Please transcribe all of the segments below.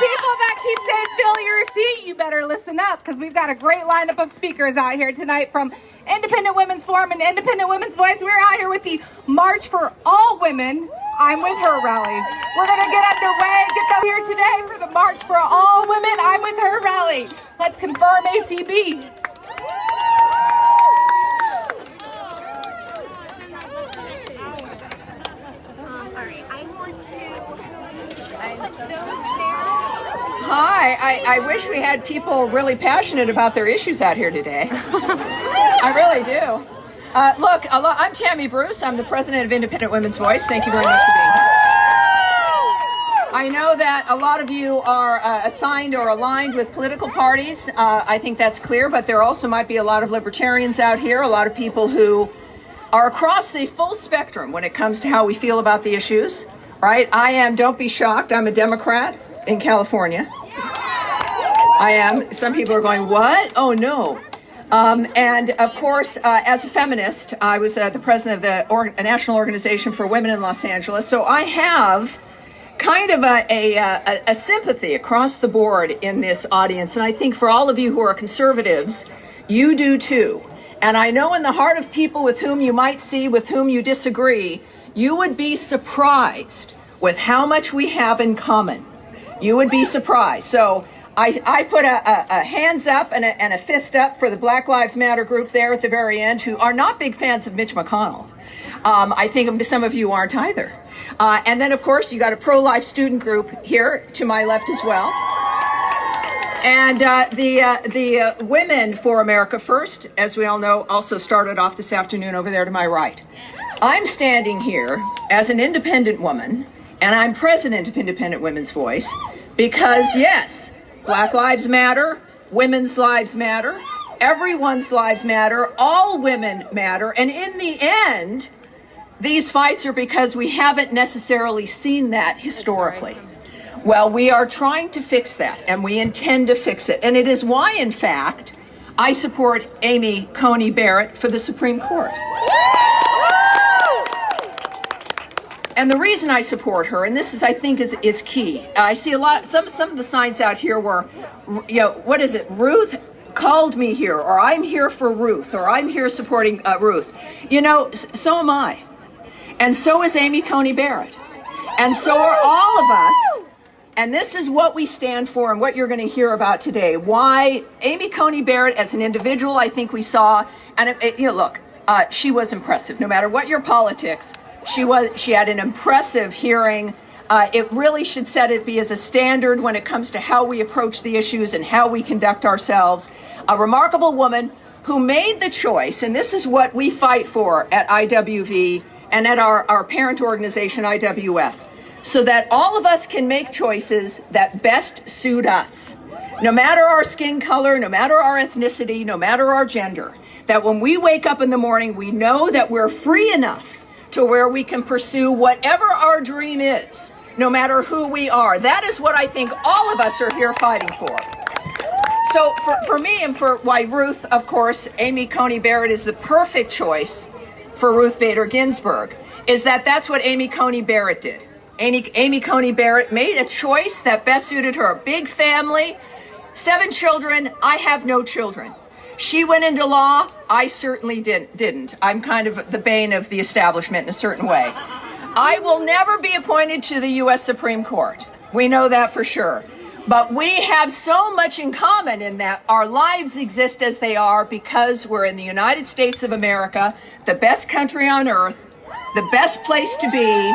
people that keep saying fill your seat, you better listen up, because we've got a great lineup of speakers out here tonight from Independent Women's Forum and Independent Women's Voice. We're out here with the March for All Women, I'm With Her rally. We're going to get underway, get them here today for the March for All Women, I'm With Her rally. Let's confirm ACB. Hi, I wish we had people really passionate about their issues out here today. I really do. Look, I'm Tammy Bruce. I'm the president of Independent Women's Voice. Thank you very much for being here. I know that a lot of you are assigned or aligned with political parties. I think that's clear, but there also might be a lot of libertarians out here, a lot of people who are across the full spectrum when it comes to how we feel about the issues, right? Don't be shocked, I'm a Democrat in California. I am. Some people are going, what? Oh, no. And of course, as a feminist, I was the president of the National Organization for Women in Los Angeles. So I have kind of a sympathy across the board in this audience. And I think for all of you who are conservatives, you do too. And I know in the heart of people with whom you might see, with whom you disagree, you would be surprised with how much we have in common. You would be surprised. So I put a hands up and a fist up for the Black Lives Matter group there at the very end, who are not big fans of Mitch McConnell. I think some of you aren't either. And then, of course, you got a pro-life student group here to my left as well. And the Women for America First, as we all know, also started off this afternoon over there to my right. I'm standing here as an independent woman, and I'm president of Independent Women's Voice, because yes, Black lives matter, women's lives matter, everyone's lives matter, all women matter, and in the end, these fights are because we haven't necessarily seen that historically. Well, we are trying to fix that, and we intend to fix it, and it is why, in fact, I support Amy Coney Barrett for the Supreme Court. And the reason I support her, and this is, I think, is key. I see a lot, some of the signs out here where, you know, what is it? Ruth called me here, or I'm here for Ruth, or I'm here supporting Ruth. You know, so am I. And so is Amy Coney Barrett. And so are all of us. And this is what we stand for and what you're going to hear about today. Why Amy Coney Barrett as an individual, I think we saw, and you know, look, she was impressive. No matter what your politics, she had an impressive hearing. It really should be as a standard when it comes to how we approach the issues and how we conduct ourselves. A remarkable woman who made the choice, and this is what we fight for at IWV and at our parent organization, IWF, so that all of us can make choices that best suit us. No matter our skin color, no matter our ethnicity, no matter our gender, that when we wake up in the morning, we know that we're free enough to where we can pursue whatever our dream is, no matter who we are. That is what I think all of us are here fighting for. So for me and for why Ruth, of course, Amy Coney Barrett is the perfect choice for Ruth Bader Ginsburg, is that's what Amy Coney Barrett did. Amy Coney Barrett made a choice that best suited her. A big family, 7 children. I have no children. She went into law. I certainly didn't. I'm kind of the bane of the establishment in a certain way. I will never be appointed to the U.S. Supreme Court. We know that for sure. But we have so much in common in that our lives exist as they are because we're in the United States of America, the best country on earth, the best place to be,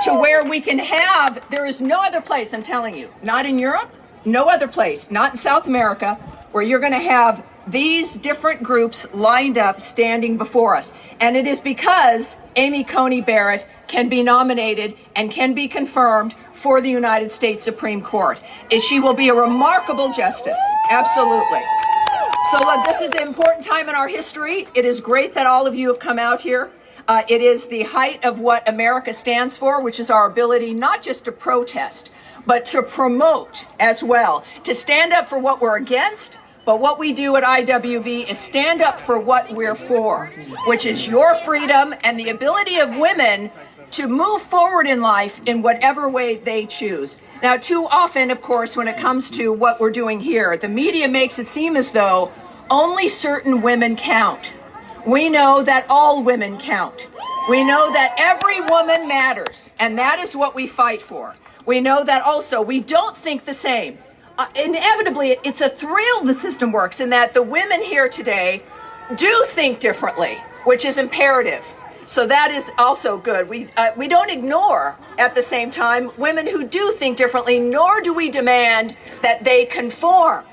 to where we can have, there is no other place, I'm telling you, not in Europe, no other place, not in South America, where you're going to have these different groups lined up standing before us. And it is because Amy Coney Barrett can be nominated and can be confirmed for the United States Supreme Court. She will be a remarkable justice. Absolutely. So look, this is an important time in our history. It is great that all of you have come out here. It is the height of what America stands for, which is our ability not just to protest, but to promote as well, to stand up for what we're against. But what we do at IWV is stand up for what we're for, which is your freedom and the ability of women to move forward in life in whatever way they choose. Now, too often, of course, when it comes to what we're doing here, the media makes it seem as though only certain women count. We know that all women count. We know that every woman matters, and that is what we fight for. We know that also we don't think the same. Inevitably, it's a thrill the system works in that the women here today do think differently, which is imperative. So that is also good. We don't ignore, at the same time, women who do think differently, nor do we demand that they conform.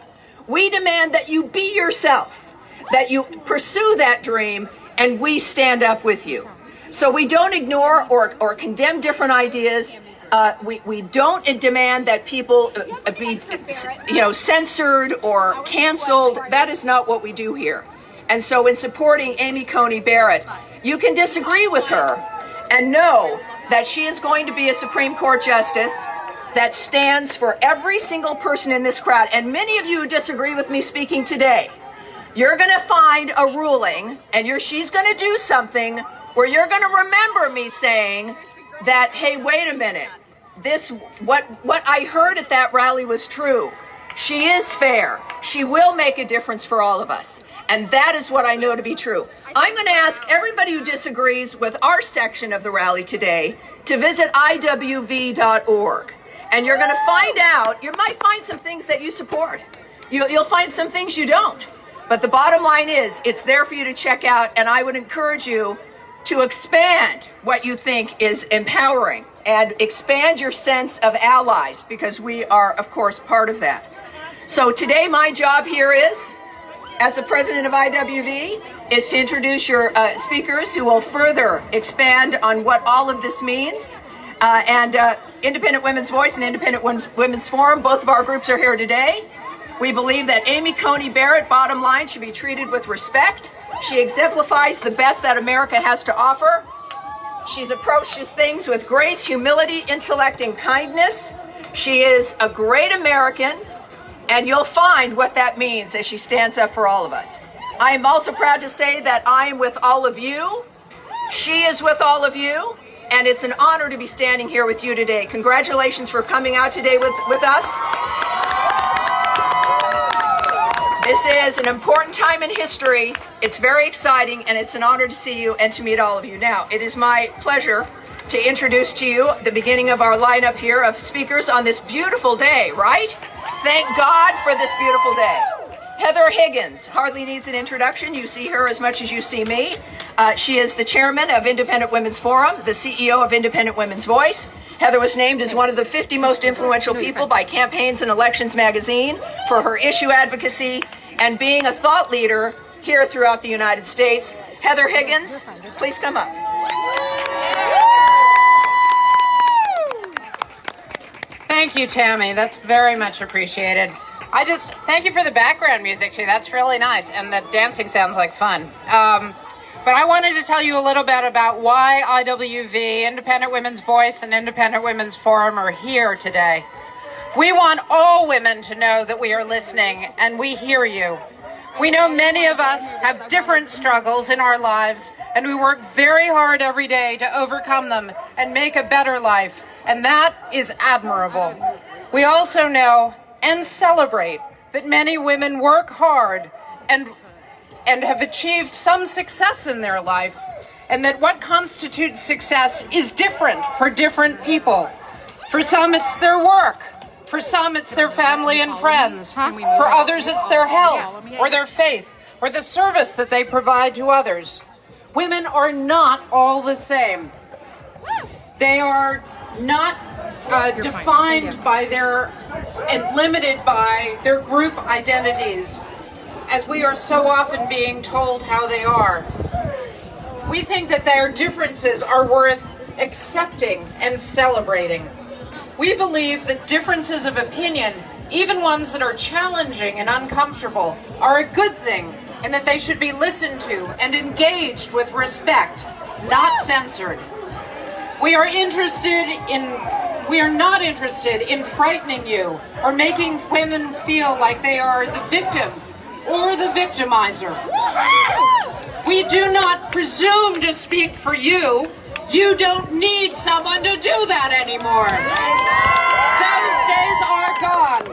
We demand that you be yourself, that you pursue that dream, and we stand up with you. So we don't ignore or condemn different ideas. We don't demand that people be, censored or canceled. That is not what we do here. And so in supporting Amy Coney Barrett, you can disagree with her and know that she is going to be a Supreme Court justice that stands for every single person in this crowd. And many of you who disagree with me speaking today, you're going to find a ruling and she's going to do something where you're going to remember me saying that, hey, wait a minute, what I heard at that rally was true. She is fair. She will make a difference for all of us. And that is what I know to be true. I'm going to ask everybody who disagrees with our section of the rally today to visit iwv.org. And you're going to find out, you might find some things that you support. You'll find some things you don't. But the bottom line is, it's there for you to check out. And I would encourage you to expand what you think is empowering and expand your sense of allies, because we are, of course, part of that. So today, my job here is, as the president of IWV, is to introduce your speakers who will further expand on what all of this means. Independent Women's Voice and Independent Women's Forum, both of our groups are here today. We believe that Amy Coney Barrett, bottom line, should be treated with respect. She exemplifies the best that America has to offer. She's approached things with grace, humility, intellect, and kindness. She is a great American. And you'll find what that means as she stands up for all of us. I am also proud to say that I am with all of you. She is with all of you. And it's an honor to be standing here with you today. Congratulations for coming out today with us. This is an important time in history. It's very exciting, and it's an honor to see you and to meet all of you. Now, it is my pleasure to introduce to you the beginning of our lineup here of speakers on this beautiful day, right? Thank God for this beautiful day. Heather Higgins hardly needs an introduction. You see her as much as you see me. She is the chairman of Independent Women's Forum, the CEO of Independent Women's Voice. Heather was named as one of the 50 most influential people by Campaigns and Elections magazine for her issue advocacy and being a thought leader here throughout the United States. Heather Higgins, please come up. Thank you, Tammy. That's very much appreciated. Thank you for the background music, too. That's really nice. And the dancing sounds like fun. But I wanted to tell you a little bit about why IWV, Independent Women's Voice, and Independent Women's Forum are here today. We want all women to know that we are listening and we hear you. We know many of us have different struggles in our lives, and we work very hard every day to overcome them and make a better life. And that is admirable. We also know and celebrate that many women work hard and have achieved some success in their life, and that what constitutes success is different for different people. For some, it's their work. For some, it's their family and friends. For others, it's their health or their faith or the service that they provide to others. Women are not all the same. They are not defined by and limited by their group identities, as we are so often being told how they are. We think that their differences are worth accepting and celebrating. We believe that differences of opinion, even ones that are challenging and uncomfortable, are a good thing, and that they should be listened to and engaged with respect, not censored. We are not interested in frightening you or making women feel like they are the victim or the victimizer. We do not presume to speak for you, You don't need someone to do that anymore. Those days are gone.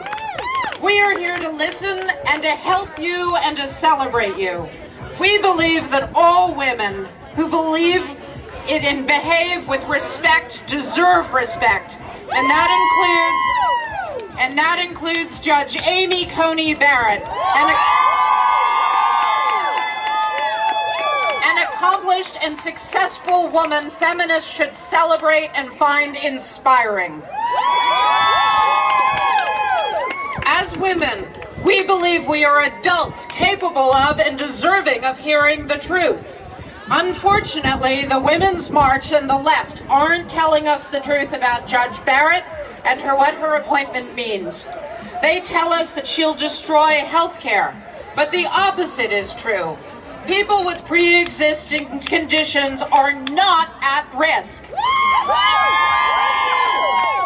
We are here to listen and to help you and to celebrate you. We believe that all women who believe it and behave with respect deserve respect. And that includes Judge Amy Coney Barrett, an accomplished and successful woman feminists should celebrate and find inspiring. As women, we believe we are adults capable of and deserving of hearing the truth. Unfortunately, the Women's March and the left aren't telling us the truth about Judge Barrett and what her appointment means. They tell us that she'll destroy health care, but the opposite is true. People with pre-existing conditions are not at risk.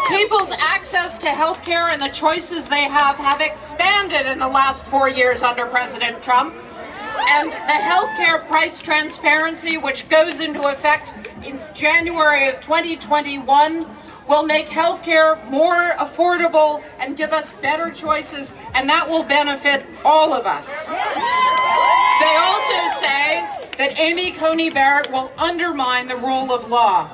People's access to health care and the choices they have expanded in the last 4 years under President Trump. And the healthcare price transparency, which goes into effect in January of 2021, will make healthcare more affordable and give us better choices, and that will benefit all of us. They also say that Amy Coney Barrett will undermine the rule of law.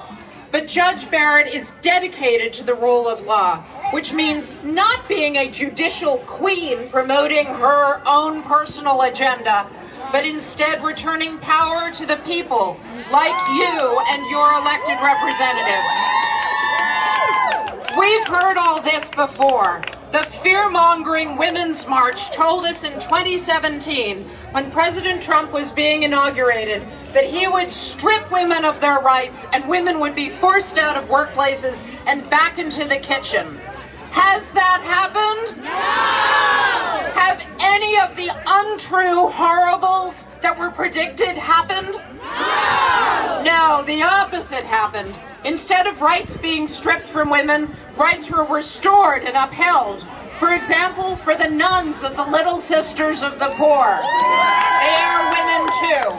But Judge Barrett is dedicated to the rule of law, which means not being a judicial queen promoting her own personal agenda, but instead returning power to the people, like you and your elected representatives. We've heard all this before. The fear-mongering Women's March told us in 2017, when President Trump was being inaugurated, that he would strip women of their rights and women would be forced out of workplaces and back into the kitchen. Has that happened? No! Have any of the untrue horribles that were predicted happened? No! No, the opposite happened. Instead of rights being stripped from women, rights were restored and upheld. For example, for the nuns of the Little Sisters of the Poor. They are women too.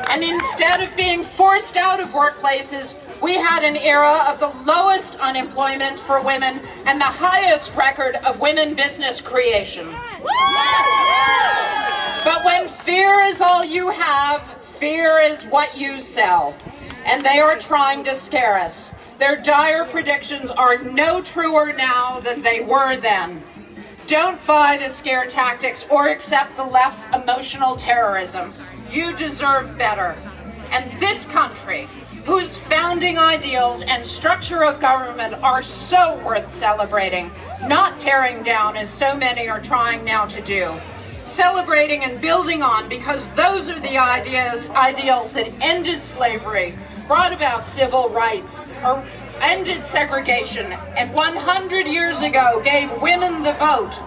And instead of being forced out of workplaces, we had an era of the lowest unemployment for women and the highest record of women business creation. But when fear is all you have, fear is what you sell. And they are trying to scare us. Their dire predictions are no truer now than they were then. Don't buy the scare tactics or accept the left's emotional terrorism. You deserve better. And this country, whose founding ideals and structure of government are so worth celebrating, not tearing down as so many are trying now to do. Celebrating and building on, because those are the ideals that ended slavery, brought about civil rights, or ended segregation, and 100 years ago gave women the vote.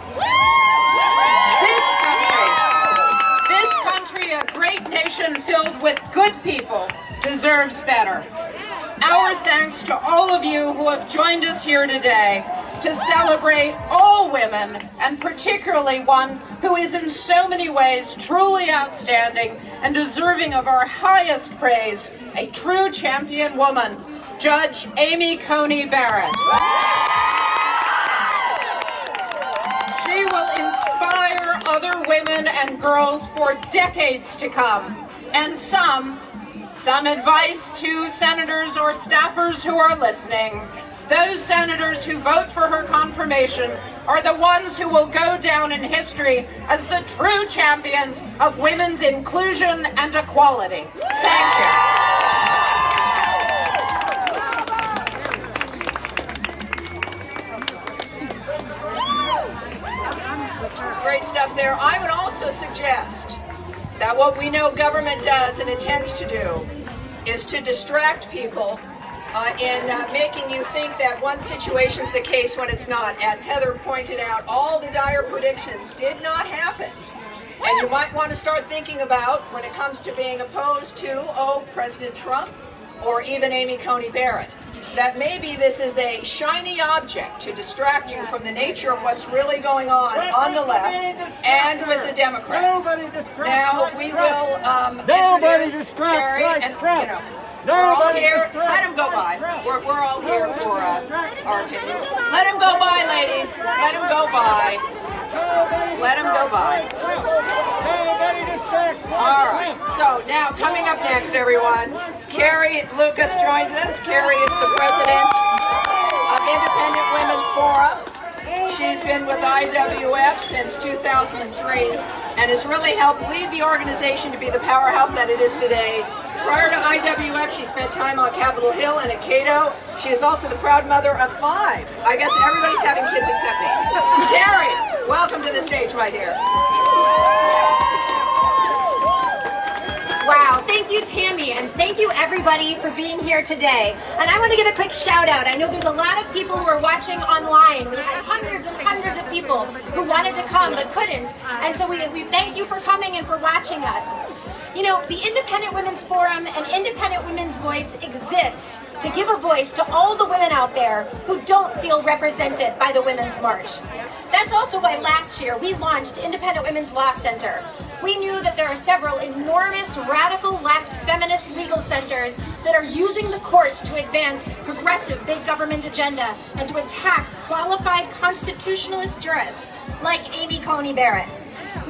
This country, a great nation filled with good people, deserves better. Our thanks to all of you who have joined us here today to celebrate all women, and particularly one who is in so many ways truly outstanding and deserving of our highest praise, a true champion woman, Judge Amy Coney Barrett. She will inspire other women and girls for decades to come. And some advice to senators or staffers who are listening. Those senators who vote for her confirmation are the ones who will go down in history as the true champions of women's inclusion and equality. Thank you. Great stuff there. I would also suggest that what we know government does and intends to do is to distract people in making you think that one situation's the case when it's not. As Heather pointed out, all the dire predictions did not happen. And you might want to start thinking about, when it comes to being opposed to, President Trump or even Amy Coney Barrett, that maybe this is a shiny object to distract you from the nature of what's really going on the left and with the Democrats. Now we will introduce Carrie, and We're all here. Let him go by. We're all here for our opinion. Let him go by, ladies. Let him go by. Let him go by. All right. So now coming up next, everyone, Carrie Lucas joins us. Carrie is the president of Independent Women's Forum. She's been with IWF since 2003 and has really helped lead the organization to be the powerhouse that it is today. Prior to IWF, she spent time on Capitol Hill and at Cato. She is also the proud mother of 5. I guess everybody's having kids except me. Carrie, welcome to the stage, my dear. Wow, thank you, Tammy, and thank you, everybody, for being here today. And I want to give a quick shout out. I know there's a lot of people who are watching online. We had hundreds and hundreds of people who wanted to come but couldn't. And so we thank you for coming and for watching us. You know, the Independent Women's Forum and Independent Women's Voice exist to give a voice to all the women out there who don't feel represented by the Women's March. That's also why last year we launched Independent Women's Law Center. We knew that there are several enormous radical left feminist legal centers that are using the courts to advance progressive big government agenda and to attack qualified constitutionalist jurists like Amy Coney Barrett.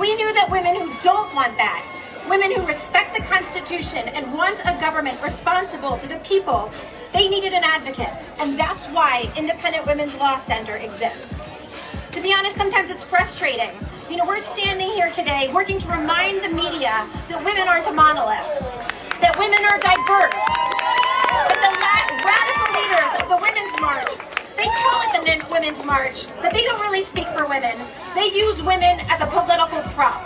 We knew that women who don't want that, women who respect the Constitution and want a government responsible to the people, they needed an advocate, and that's why Independent Women's Law Center exists. To be honest, sometimes it's frustrating. You know, we're standing here today working to remind the media that women aren't a monolith, that women are diverse, but the radical leaders of the Women's March, they call it the Women's March, but they don't really speak for women. They use women as a political prop.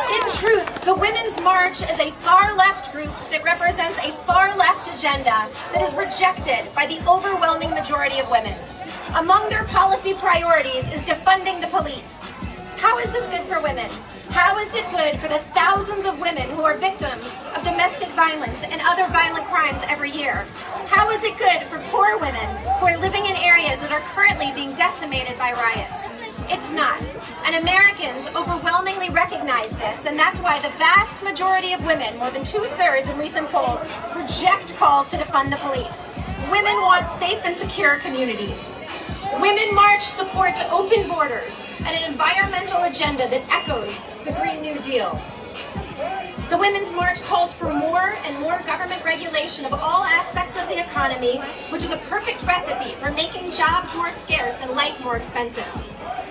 In truth, the Women's March is a far-left group that represents a far-left agenda that is rejected by the overwhelming majority of women. Among their policy priorities is defunding the police. How is this good for women? How is it good for the thousands of women who are victims of domestic violence and other violent crimes every year? How is it good for poor women who are living in areas that are currently being decimated by riots? It's not. And Americans overwhelmingly recognize this, and that's why the vast majority of women, more than 2/3 in recent polls, reject calls to defund the police. Women want safe and secure communities. Women March supports open borders and an environmental agenda that echoes the Green New Deal. The Women's March calls for more and more government regulation of all aspects of the economy, which is a perfect recipe for making jobs more scarce and life more expensive.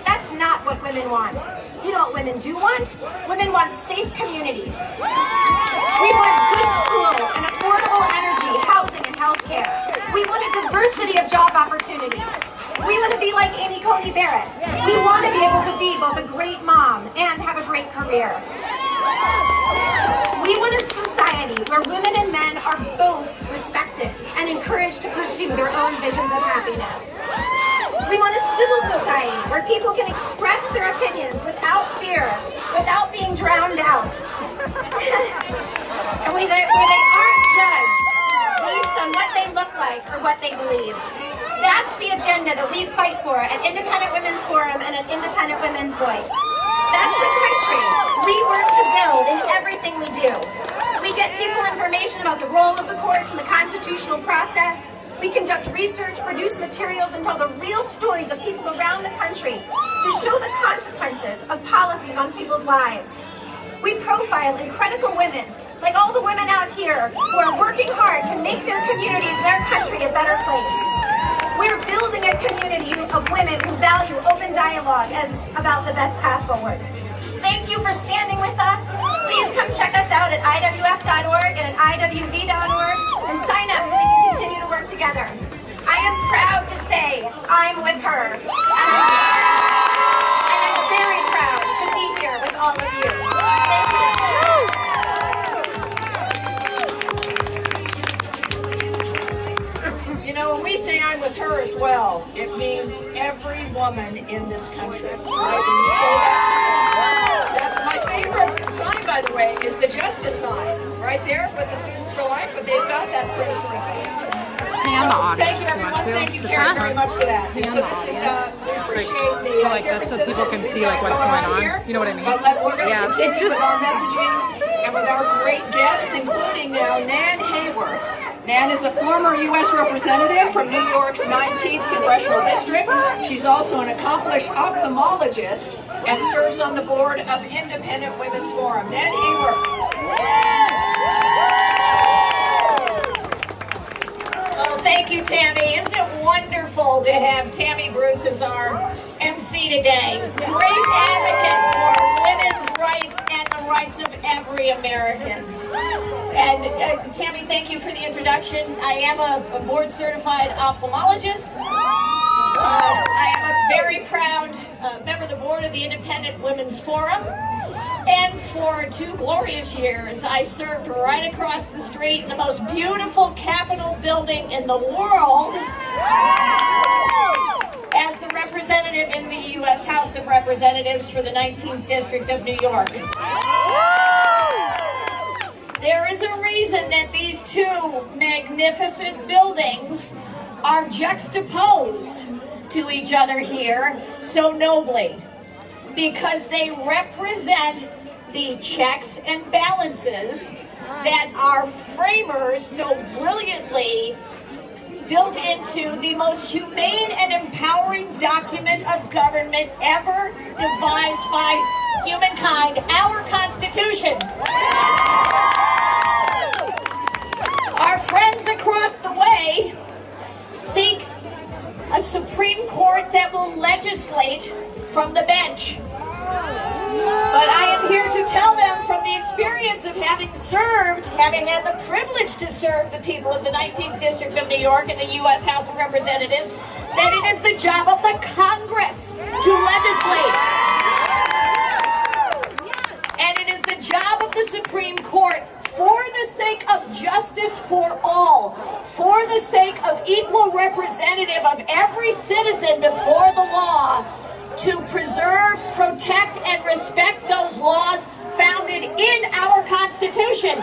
That's not what women want. You know what women do want? Women want safe communities. We want good schools and affordable energy, housing, and healthcare. We want a diversity of job opportunities. We want to be like Amy Coney Barrett. We want to be able to be both a great mom and have a great career. We want a society where women and men are both respected and encouraged to pursue their own visions of happiness. We want a civil society where people can express their opinions without fear, without being drowned out. And where they aren't judged based on what they look like or what they believe. That's the agenda that we fight for at Independent Women's Forum and at Independent Women's Voice. That's the country we work to build in everything we do. We get people information about the role of the courts in the constitutional process. We conduct research, produce materials, and tell the real stories of people around the country to show the consequences of policies on people's lives. We profile and critical women, like all the women out here who are working hard to make their communities, their country a better place. We're building a community of women who value open dialogue as about the best path forward. Thank you for standing with us. Please come check us out at IWF.org and at IWV.org and sign up so we can continue to work together. I am proud to say I'm with her. And I'm very proud to be here with all of you. Thank you. You know, when we say I'm with her as well, it means every woman in this country. Right? When you say that, that's my favorite sign, by the way, is the justice sign. Right there with the Students for Life, what they've got, that's pretty terrific. So, thank you, everyone. Thank you, Karen, very much for that. So this is, we appreciate the differences so people can see like what's going on. Here. You know what I mean? But we're going to continue with our messaging. and with our great guests, including now Nan Hayworth. Nan is a former U.S. representative from New York's 19th Congressional District. She's also an accomplished ophthalmologist and serves on the board of Independent Women's Forum. Nan Hayworth. Oh, thank you, Tammy. Isn't it wonderful to have Tammy Bruce as our MC today? Great advocate for women's rights and the rights of every American. And Tammy, thank you for the introduction. I am a board-certified ophthalmologist. I am a very proud member of the board of the Independent Women's Forum. And for 2 glorious years, I served right across the street in the most beautiful Capitol building in the world as the representative in the U.S. House of Representatives for the 19th District of New York. There is a reason that these 2 magnificent buildings are juxtaposed to each other here so nobly, because they represent the checks and balances that our framers so brilliantly built into the most humane and empowering document of government ever devised by humankind, our Constitution. Our friends across the way seek a Supreme Court that will legislate from the bench. But I am here to tell them from the experience of having had the privilege to serve the people of the 19th District of New York in the U.S. House of Representatives, that it is the job of the Congress to legislate. And it is the job of the Supreme Court, for the sake of justice for all, for the sake of equal representative of every citizen before the law, to preserve, protect, and respect those laws founded in our Constitution.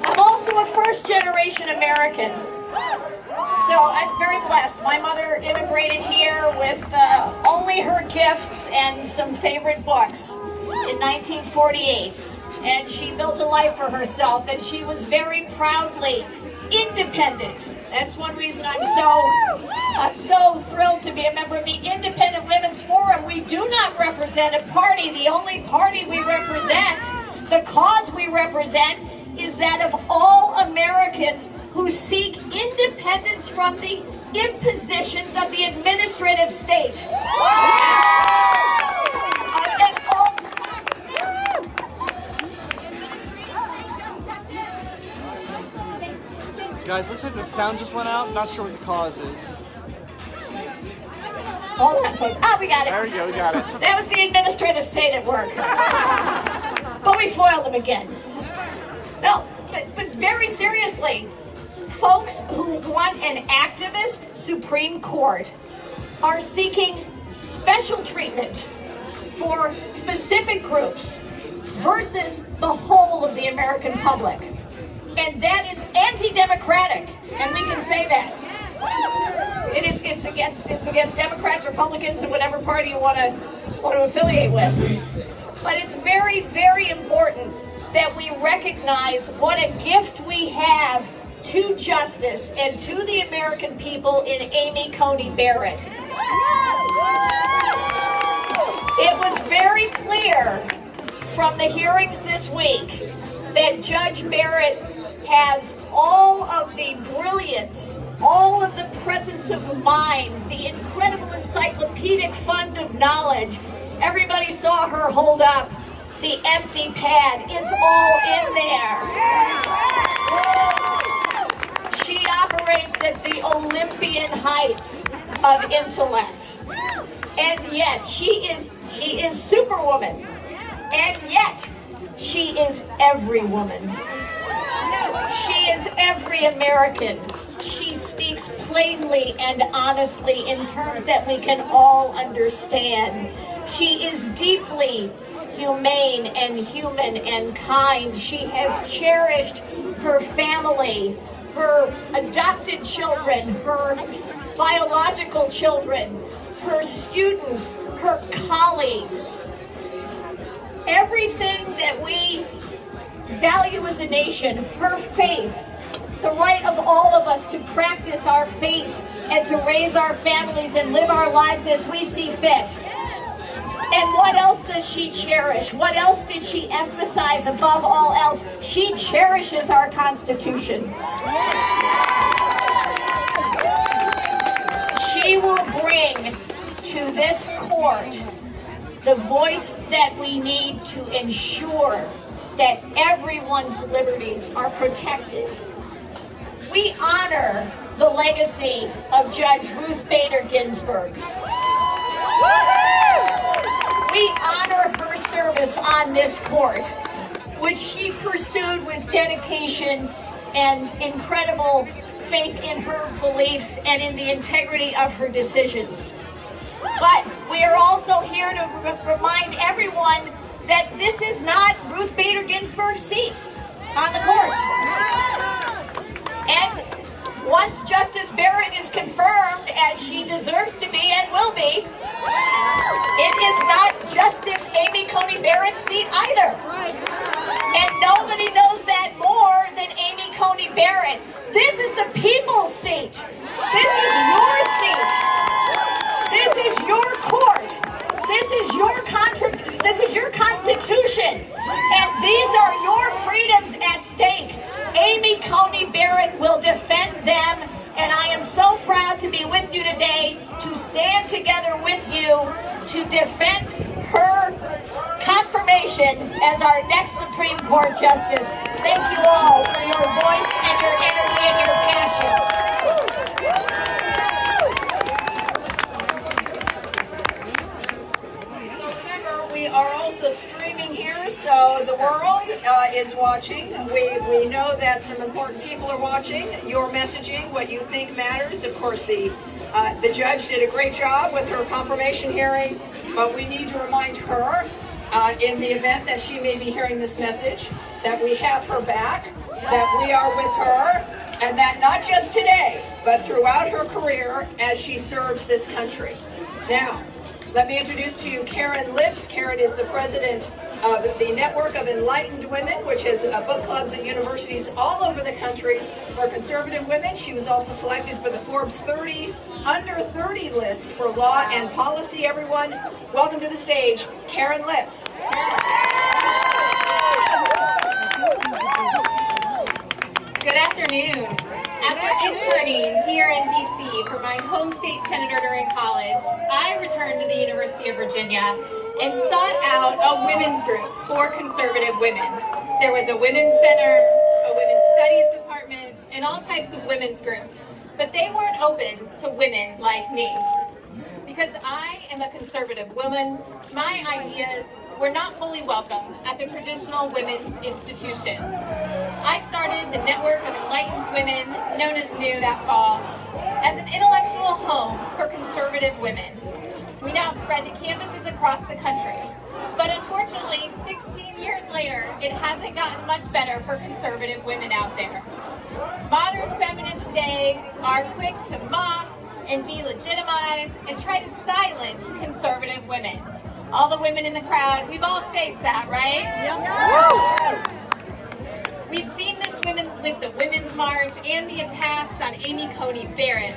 I'm also a first-generation American, so I'm very blessed. My mother immigrated here with only her gifts and some favorite books in 1948, and she built a life for herself, and she was very proudly independent. That's one reason I'm so thrilled to be a member of the Independent Women's Forum. We do not represent a party. The only party we represent, the cause we represent, is that of all Americans who seek independence from the impositions of the administrative state. Guys, looks like the sound just went out. Not sure what the cause is. Hold on, folks. Oh, we got it. There we go, we got it. That was the administrative state at work. But we foiled them again. No, but very seriously, folks who want an activist Supreme Court are seeking special treatment for specific groups versus the whole of the American public. And that is anti-democratic, and we can say that. It's against Democrats, Republicans, and whatever party you want to affiliate with. But it's very, very important that we recognize what a gift we have to justice and to the American people in Amy Coney Barrett. It was very clear from the hearings this week that Judge Barrett has all of the brilliance, all of the presence of mind, the incredible encyclopedic fund of knowledge. Everybody saw her hold up the empty pad. It's all in there. She operates at the Olympian heights of intellect. And yet she is Superwoman. And yet she is every woman. She is every American. She speaks plainly and honestly in terms that we can all understand. She is deeply humane and human and kind. She has cherished her family, her adopted children, her biological children, her students, her colleagues. everything that we value as a nation, her faith, the right of all of us to practice our faith and to raise our families and live our lives as we see fit. And what else does she cherish? What else did she emphasize above all else? She cherishes our Constitution. She will bring to this court the voice that we need to ensure that everyone's liberties are protected. We honor the legacy of Judge Ruth Bader Ginsburg. We honor her service on this court, which she pursued with dedication and incredible faith in her beliefs and in the integrity of her decisions. But we are also here to remind everyone that this is not Ruth Bader Ginsburg's seat on the court. And once Justice Barrett is confirmed, as she deserves to be and will be, it is not Justice Amy Coney Barrett's seat either. And nobody knows that more than Amy Coney Barrett. This is the people's seat. This is your seat. This is your court. This is your Constitution. And these are your freedoms at stake. Amy Coney Barrett will defend them, and I am so proud to be with you today, to stand together with you to defend her confirmation as our next Supreme Court Justice. Thank you all for your voice and your energy and your passion. We are also streaming here, so the world is watching. We know that some important people are watching. Your messaging, what you think matters. Of course, the judge did a great job with her confirmation hearing, but we need to remind her, in the event that she may be hearing this message, that we have her back, that we are with her, and that not just today, but throughout her career as she serves this country. Now, let me introduce to you Karen Lips. Karen is the president of the Network of Enlightened Women, which has book clubs at universities all over the country for conservative women. She was also selected for the Forbes 30 Under 30 list for law and policy. Everyone, welcome to the stage, Karen Lips. Good afternoon. After interning here in D.C. for my home state senator during college, I returned to the University of Virginia and sought out a women's group for conservative women. There was a women's center, a women's studies department, and all types of women's groups. But they weren't open to women like me. Because I am a conservative woman, my ideas were not fully welcome at the traditional women's institutions. I started the Network of Enlightened Women, known as NEW that fall, as an intellectual home for conservative women. We now have spread to campuses across the country. But unfortunately, 16 years later, it hasn't gotten much better for conservative women out there. Modern feminists today are quick to mock and delegitimize and try to silence conservative women. All the women in the crowd, we've all faced that, right? Yep. We've seen this with the Women's March and the attacks on Amy Coney Barrett.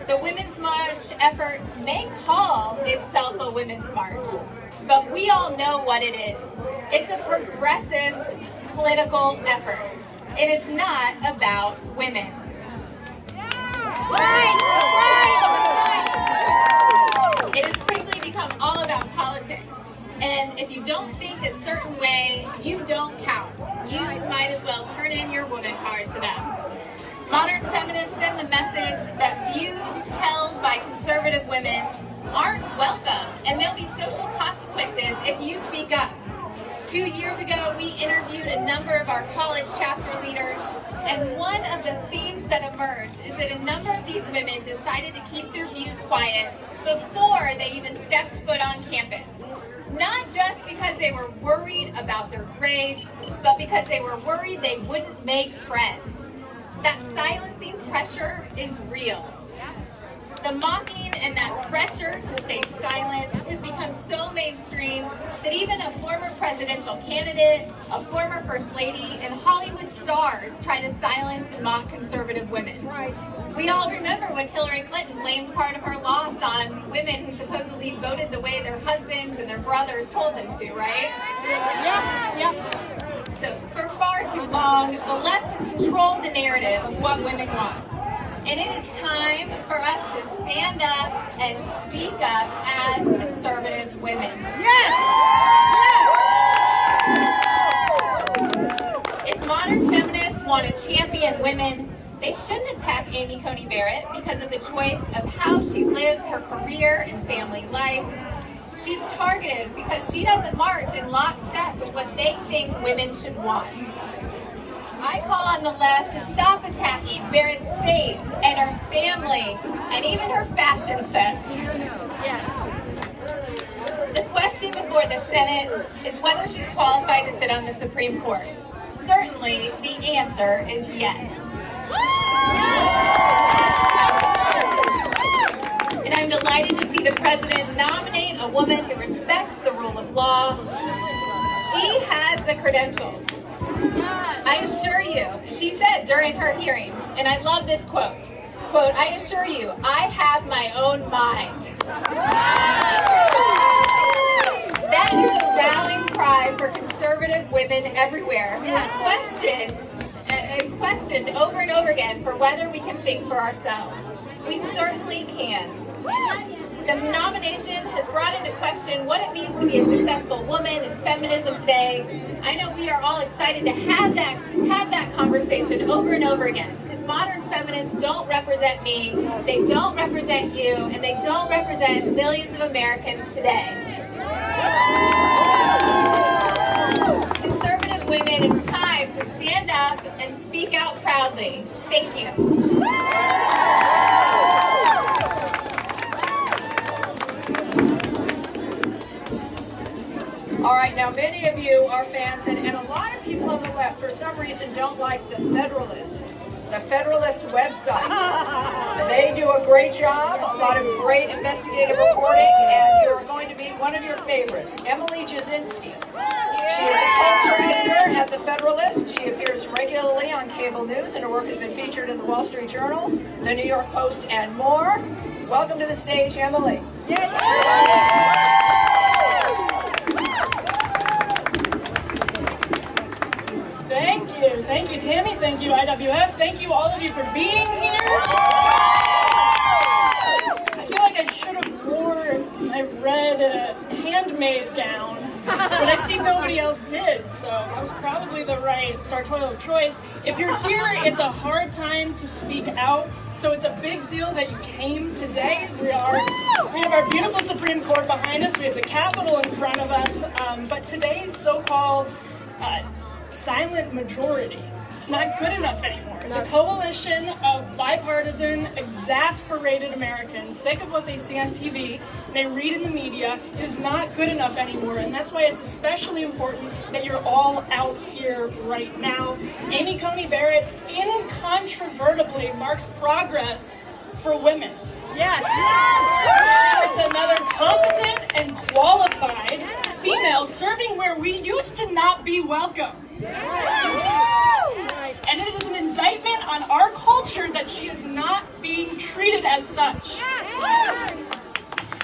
The Women's March effort may call itself a Women's March, but we all know what it is. It's a progressive political effort, and it's not about women. It has quickly become all about politics. And if you don't think a certain way, you don't count. You might as well turn in your woman card to them. Modern feminists send the message that views held by conservative women aren't welcome, and there'll be social consequences if you speak up. 2 years ago, we interviewed a number of our college chapter leaders, and one of the themes that emerged is that a number of these women decided to keep their views quiet before they even stepped foot on campus. Not just because they were worried about their grades, but because they were worried they wouldn't make friends. That silencing pressure is real. The mocking and that pressure to stay silent has become so mainstream that even a former presidential candidate, a former first lady, and Hollywood stars try to silence and mock conservative women. Right. We all remember when Hillary Clinton blamed part of her loss on women who supposedly voted the way their husbands and their brothers told them to, right? Yeah. So for far too long, the left has controlled the narrative of what women want. And it is time for us to stand up and speak up as conservative women. Yes! If modern feminists want to champion women, they shouldn't attack Amy Coney Barrett because of the choice of how she lives her career and family life. She's targeted because she doesn't march in lockstep with what they think women should want. I call on the left to stop attacking Barrett's faith and her family and even her fashion sense. Yes. The question before the Senate is whether she's qualified to sit on the Supreme Court. Certainly, the answer is yes. And I'm delighted to see the president nominate a woman who respects the rule of law. She has the credentials. I assure you, she said during her hearings, and I love this quote, I assure you, I have my own mind. That is a rallying cry for conservative women everywhere who have questioned over and over again for whether we can think for ourselves. We certainly can. The nomination has brought into question what it means to be a successful woman in feminism today. I know we are all excited to have that conversation over and over again, because modern feminists don't represent me, they don't represent you, and they don't represent millions of Americans today. Conservative women, it's time to stand up and speak out proudly. Thank you. All right, now many of you are fans, and a lot of people on the left, for some reason, don't like the Federalist website. They do a great job, a lot of great investigative reporting, and you're going to meet one of your favorites, Emily Jasinski. She is the culture editor at the Federalist. She appears regularly on cable news, and her work has been featured in the Wall Street Journal, the New York Post, and more. Welcome to the stage, Emily. Thank you, Tammy. Thank you, IWF. Thank you, all of you, for being here. I feel like I should have worn my red handmade gown, but I see nobody else did, so I was probably the right sartorial choice. If you're here, it's a hard time to speak out, so it's a big deal that you came today. We have our beautiful Supreme Court behind us. We have the Capitol in front of us, but today's so-called silent majority, it's not good enough anymore. The coalition of bipartisan, exasperated Americans, sick of what they see on TV, they read in the media, is not good enough anymore, and that's why it's especially important that you're all out here right now. Amy Coney Barrett incontrovertibly marks progress for women. Yes! She is another competent and qualified female serving where we used to not be welcome. And it is an indictment on our culture that she is not being treated as such.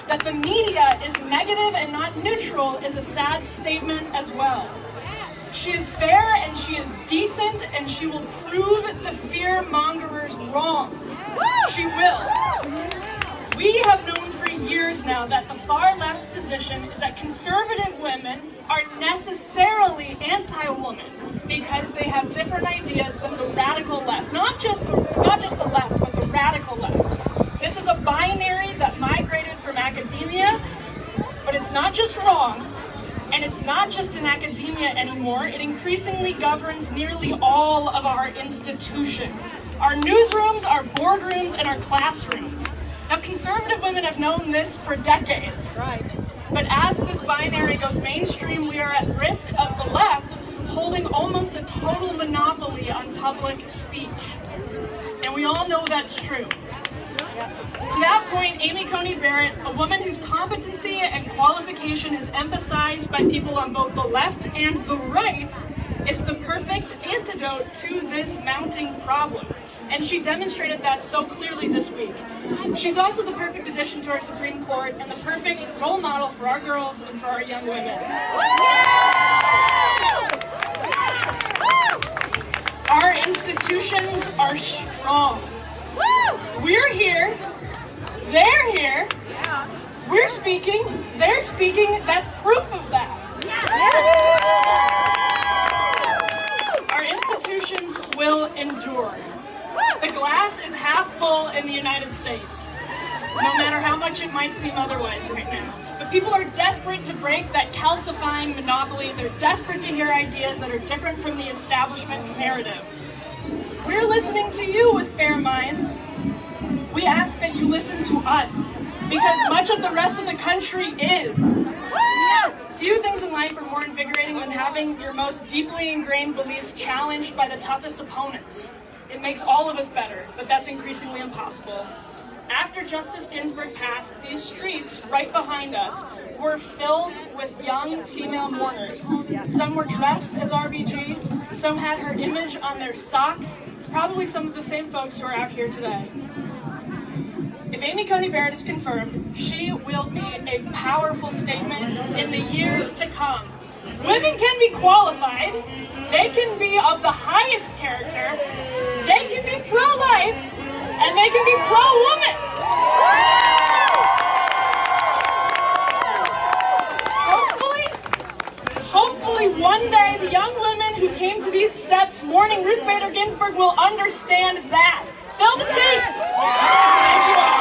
That the media is negative and not neutral is a sad statement as well. She is fair and she is decent, and she will prove the fear-mongers wrong. She will. We have known for years now that the far left's position is that conservative women are necessarily anti-woman because they have different ideas than the radical left. Not just the left, but the radical left. This is a binary that migrated from academia, but it's not just wrong, and it's not just in academia anymore. It increasingly governs nearly all of our institutions. Our newsrooms, our boardrooms, and our classrooms. Now, conservative women have known this for decades. Right. But as this binary goes mainstream, we are at risk of the left holding almost a total monopoly on public speech. And we all know that's true. To that point, Amy Coney Barrett, a woman whose competency and qualification is emphasized by people on both the left and the right, is the perfect antidote to this mounting problem. And she demonstrated that so clearly this week. She's also the perfect addition to our Supreme Court and the perfect role model for our girls and for our young women. Our institutions are strong. We're here, they're here, we're speaking, they're speaking, that's proof of that. Our institutions will endure. The glass is half full in the United States, no matter how much it might seem otherwise right now. But people are desperate to break that calcifying monopoly. They're desperate to hear ideas that are different from the establishment's narrative. We're listening to you with fair minds. We ask that you listen to us, because much of the rest of the country is. Few things in life are more invigorating than having your most deeply ingrained beliefs challenged by the toughest opponents. It makes all of us better, but that's increasingly impossible. After Justice Ginsburg passed, these streets right behind us were filled with young female mourners. Some were dressed as RBG, some had her image on their socks. It's probably some of the same folks who are out here today. If Amy Coney Barrett is confirmed, she will be a powerful statement in the years to come. Women can be qualified, they can be of the highest character, they can be pro-life, and they can be pro-woman. Hopefully one day the young women who came to these steps mourning Ruth Bader Ginsburg will understand that. Fill the seat. Thank you all.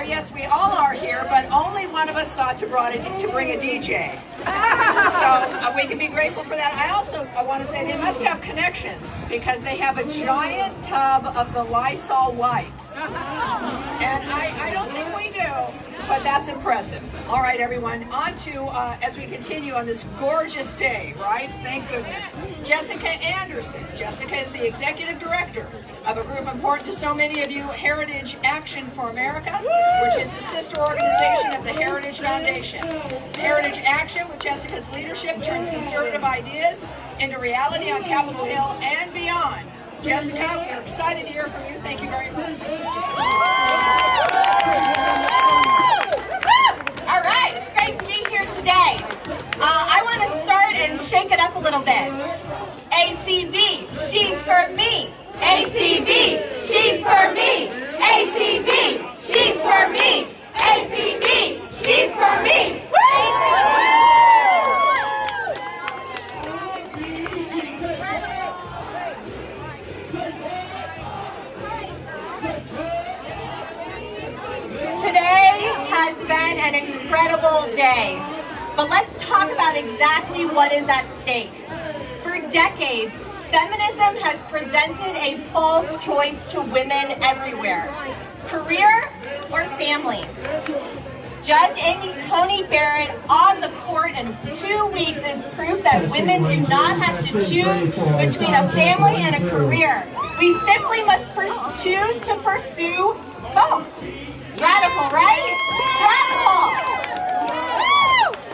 Yes, we all are here, but only one of us thought to bring a DJ. So we can be grateful for that. I want to say they must have connections, because they have a giant tub of the Lysol wipes. And I don't think we do, but that's impressive. All right, everyone, on to, as we continue on this gorgeous day, right? Thank goodness. Jessica Anderson. Jessica is the executive director of a group important to so many of you, Heritage Action for America, which is the sister organization of the Heritage Foundation. Heritage Action, with Jessica's leadership, turns conservative ideas into reality on Capitol Hill and beyond. Jessica, we're excited to hear from you. Thank you very much. All right, it's great to be here today. I want to start and shake it up a little bit. ACB, she's for me. ACB, she's for me. ACB, she's for me. ACB, she's for me. Today has been an incredible day, but let's talk about exactly what is at stake. For decades, feminism has presented a false choice to women everywhere: career or family. Judge Amy Coney Barrett on the court in 2 weeks is proof that women do not have to choose between a family and a career. We simply must choose to pursue both. Radical, right? Radical!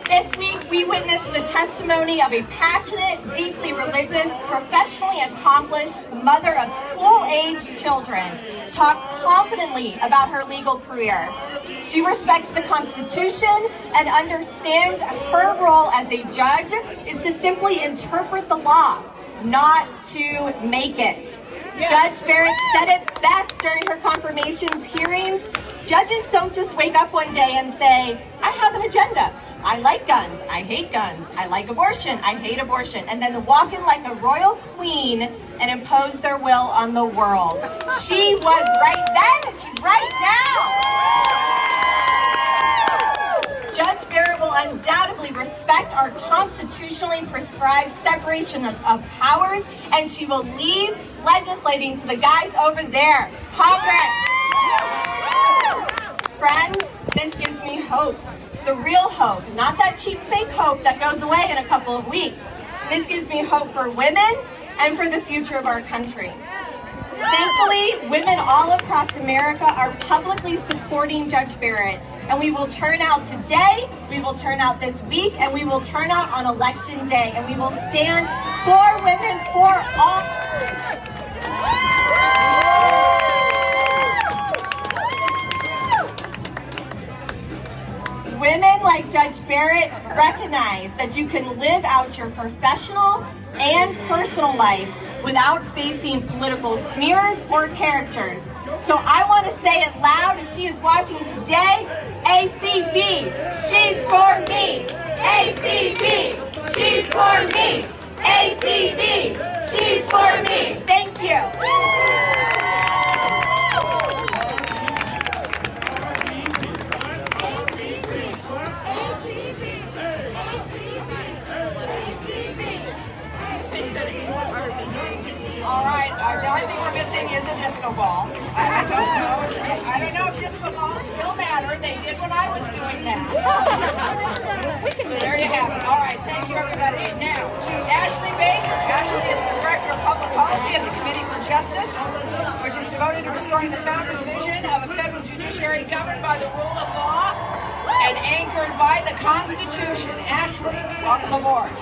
This week we witnessed the testimony of a passionate, deeply religious, professionally accomplished mother of school-aged children talk confidently about her legal career. She respects the Constitution and understands her role as a judge is to simply interpret the law, not to make it. Yes. Judge Barrett said it best during her confirmations hearings. Judges don't just wake up one day and say, I have an agenda. I like guns. I hate guns. I like abortion. I hate abortion. And then walk in like a royal queen and impose their will on the world. She was right then and she's right now. Judge Barrett will undoubtedly respect our constitutionally prescribed separation of powers, and she will leave legislating to the guys over there, Congress. Friends, this gives me hope. The real hope, not that cheap fake hope. hope that goes away in a couple of weeks. This gives me hope for women and for the future of our country. Thankfully, women all across America are publicly supporting Judge Barrett, and we will turn out today, we will turn out this week, and we will turn out on Election Day, and we will stand for women, for all. Women like Judge Barrett recognize that you can live out your professional and personal life without facing political smears or characters. So I want to say it loud if she is watching today, ACB, she's for me. ACB, she's for me. ACB, she's for me. Thank you. All right, the only thing we're missing is a disco ball. I don't know if disco balls still matter. They did when I was doing that. So there you have it. All right, thank you, everybody. Now to Ashley Baker. Ashley is the Director of Public Policy at the Committee for Justice, which is devoted to restoring the founders' vision of a federal judiciary governed by the rule of law and anchored by the Constitution. Ashley, welcome aboard.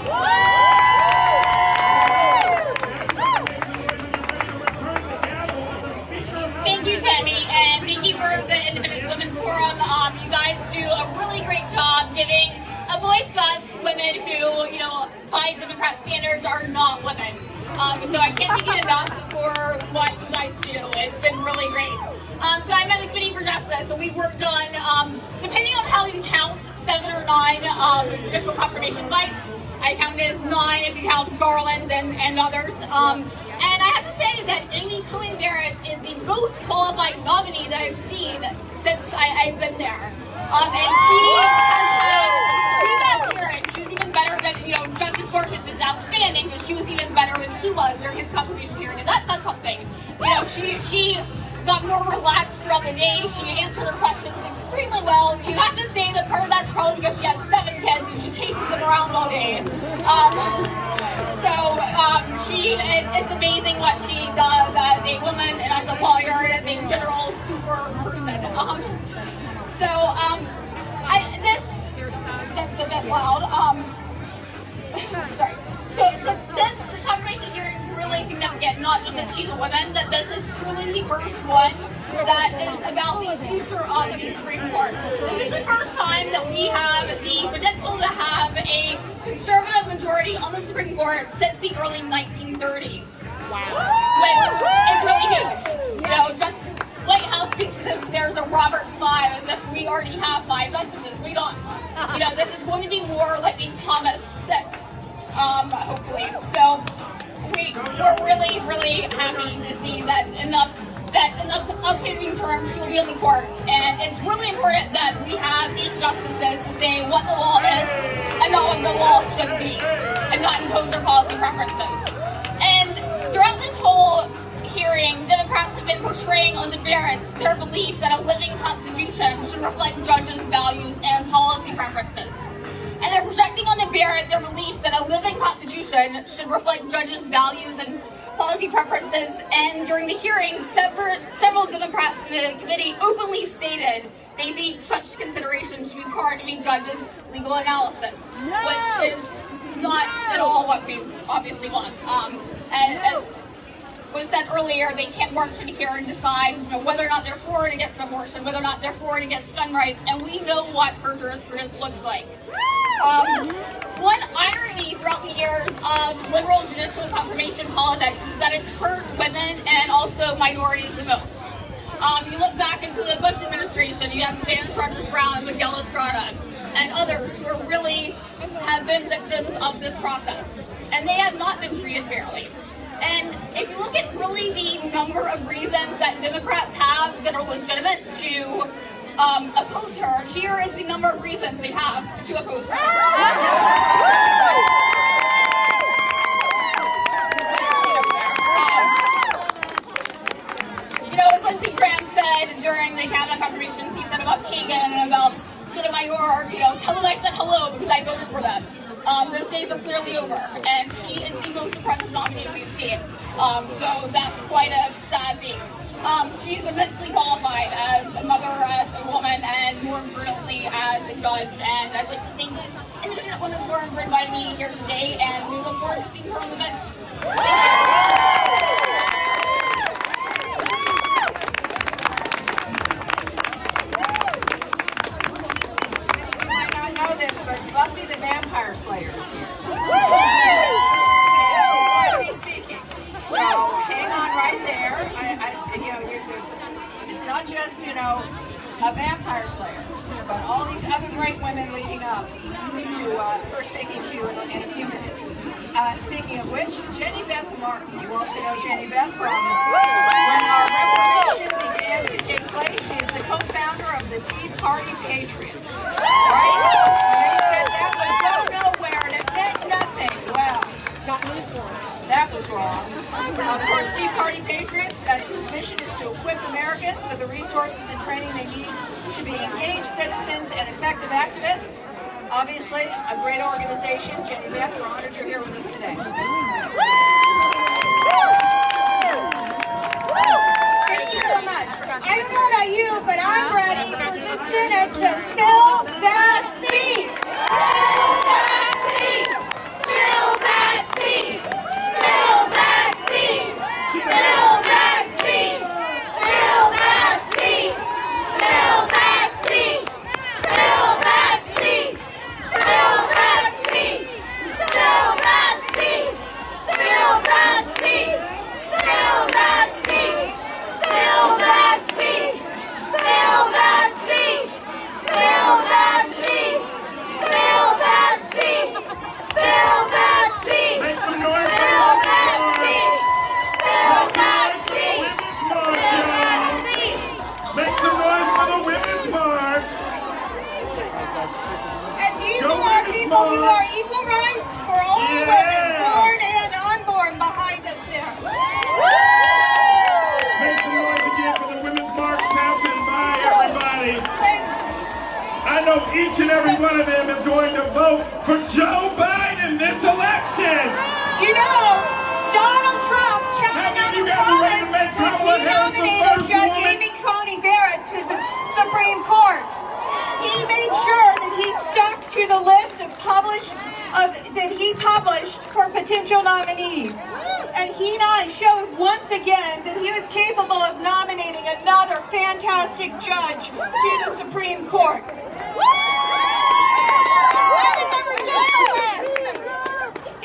Thank you, Tammy, and thank you for the Independence Women Forum. You guys do a really great job giving a voice to us women who, by Democrat standards, are not women. So I can't thank you enough for what you guys do. It's been really great. So I'm at the Committee for Justice, so we've worked on, depending on how you count, 7 or 9 judicial confirmation fights. I count it as 9 if you count Garland and others. And I have to say that Amy Coney Barrett is the most qualified nominee that I've seen since I've been there. And she has had the best hearing. She was even better than, Justice Gorsuch is outstanding, but she was even better than he was during his confirmation hearing. And that says something. She got more relaxed throughout the day. She answered her questions extremely well. You have to say that part of that's probably because she has 7 kids and she chases them around all day. It's amazing what she does as a woman and as a lawyer and as a general super person. That's a bit loud. Sorry. So this confirmation hearing is really significant, not just that she's a woman, that this is truly the first one that is about the future of the Supreme Court. This is the first time that we have the potential to have a conservative majority on the Supreme Court since the early 1930s. Wow. Which is really huge. Just White House speaks as if there's a Roberts 5, as if we already have 5 justices. We don't. This is going to be more like the Thomas 6. Hopefully. So we're really, really happy to see that in the upcoming term she'll be on the court. And it's really important that we have 8 justices to say what the law is and not what the law should be, and not impose their policy preferences. And throughout this whole hearing, Democrats have been portraying on the Barretts their belief that a living constitution should reflect judges' values and policy preferences. And they're projecting on the Barrett their belief that a living constitution should reflect judges' values and policy preferences. And during the hearing, several Democrats in the committee openly stated they think such consideration should be part of a judge's legal analysis, which is not at all what we obviously want. And as was said earlier, they can't march in here and decide whether or not they're for or against abortion, whether or not they're for or against gun rights, and we know what her jurisprudence looks like. One irony throughout the years of liberal judicial confirmation politics is that it's hurt women and also minorities the most. You look back into the Bush administration, you have Janice Rogers Brown and Miguel Estrada and others who really have been victims of this process, and they have not been treated fairly. And if you look at really the number of reasons that Democrats have that are legitimate to oppose her, here is the number of reasons they have to oppose her. As Lindsey Graham said during the cabinet confirmations, he said about Kagan and about Sotomayor, tell them I said hello because I voted for them. Those days are clearly over, and she is the most suppressive nominee we've seen. So that's quite a sad thing. She's immensely qualified as a mother, as a woman, and more importantly, as a judge. And I'd like to thank the Independent Women's Forum for inviting me here today, and we look forward to seeing her on the bench. You might not know this, but Buffy the Vampire Slayer is here. And she's going to be speaking. So hang on right there. It's not just, a vampire slayer, but all these other great women leading up to her speaking to you in a few minutes. Speaking of which, Jenny Beth Martin. You also know Jenny Beth from when our Reformation began to take place. She is the co-founder of the Tea Party Patriots. Right? They said that would go nowhere and it meant nothing. Well, that was wrong. Of course, Tea Party Patriots, whose mission is to equip Americans with the resources and training they need to be engaged citizens and effective activists. Obviously, a great organization. Jenny Beth, we're honored you're here with us today. Thank you so much. I don't know about you, but I'm ready for the Senate to fill that seat. Fill that seat. Fill that seat. Fill that seat. Fill that seat. Fill that seat. Fill that seat. Fill that seat. Fill that seat. Fill that seat. Fill that seat. Fill that seat. Fill that seat. Fill that seat. Fill that seat. Fill that seat. Fill that seat. Make some noise for Fill the that seat. Fill that seat. Women's March. Make some noise for the Women's March. And these are people who are equal rights for all women, born and unborn, behind us there. Make some noise again for the Women's March passing by, everybody. I know each and every one of them is going to vote for Joe Biden this election. You know, Donald Trump kept another promise when he nominated Judge Amy Coney Barrett to the Supreme Court. He made sure that he stuck to the list that he published for potential nominees. And he showed once again that he was capable of nominating another fantastic judge to the Supreme Court.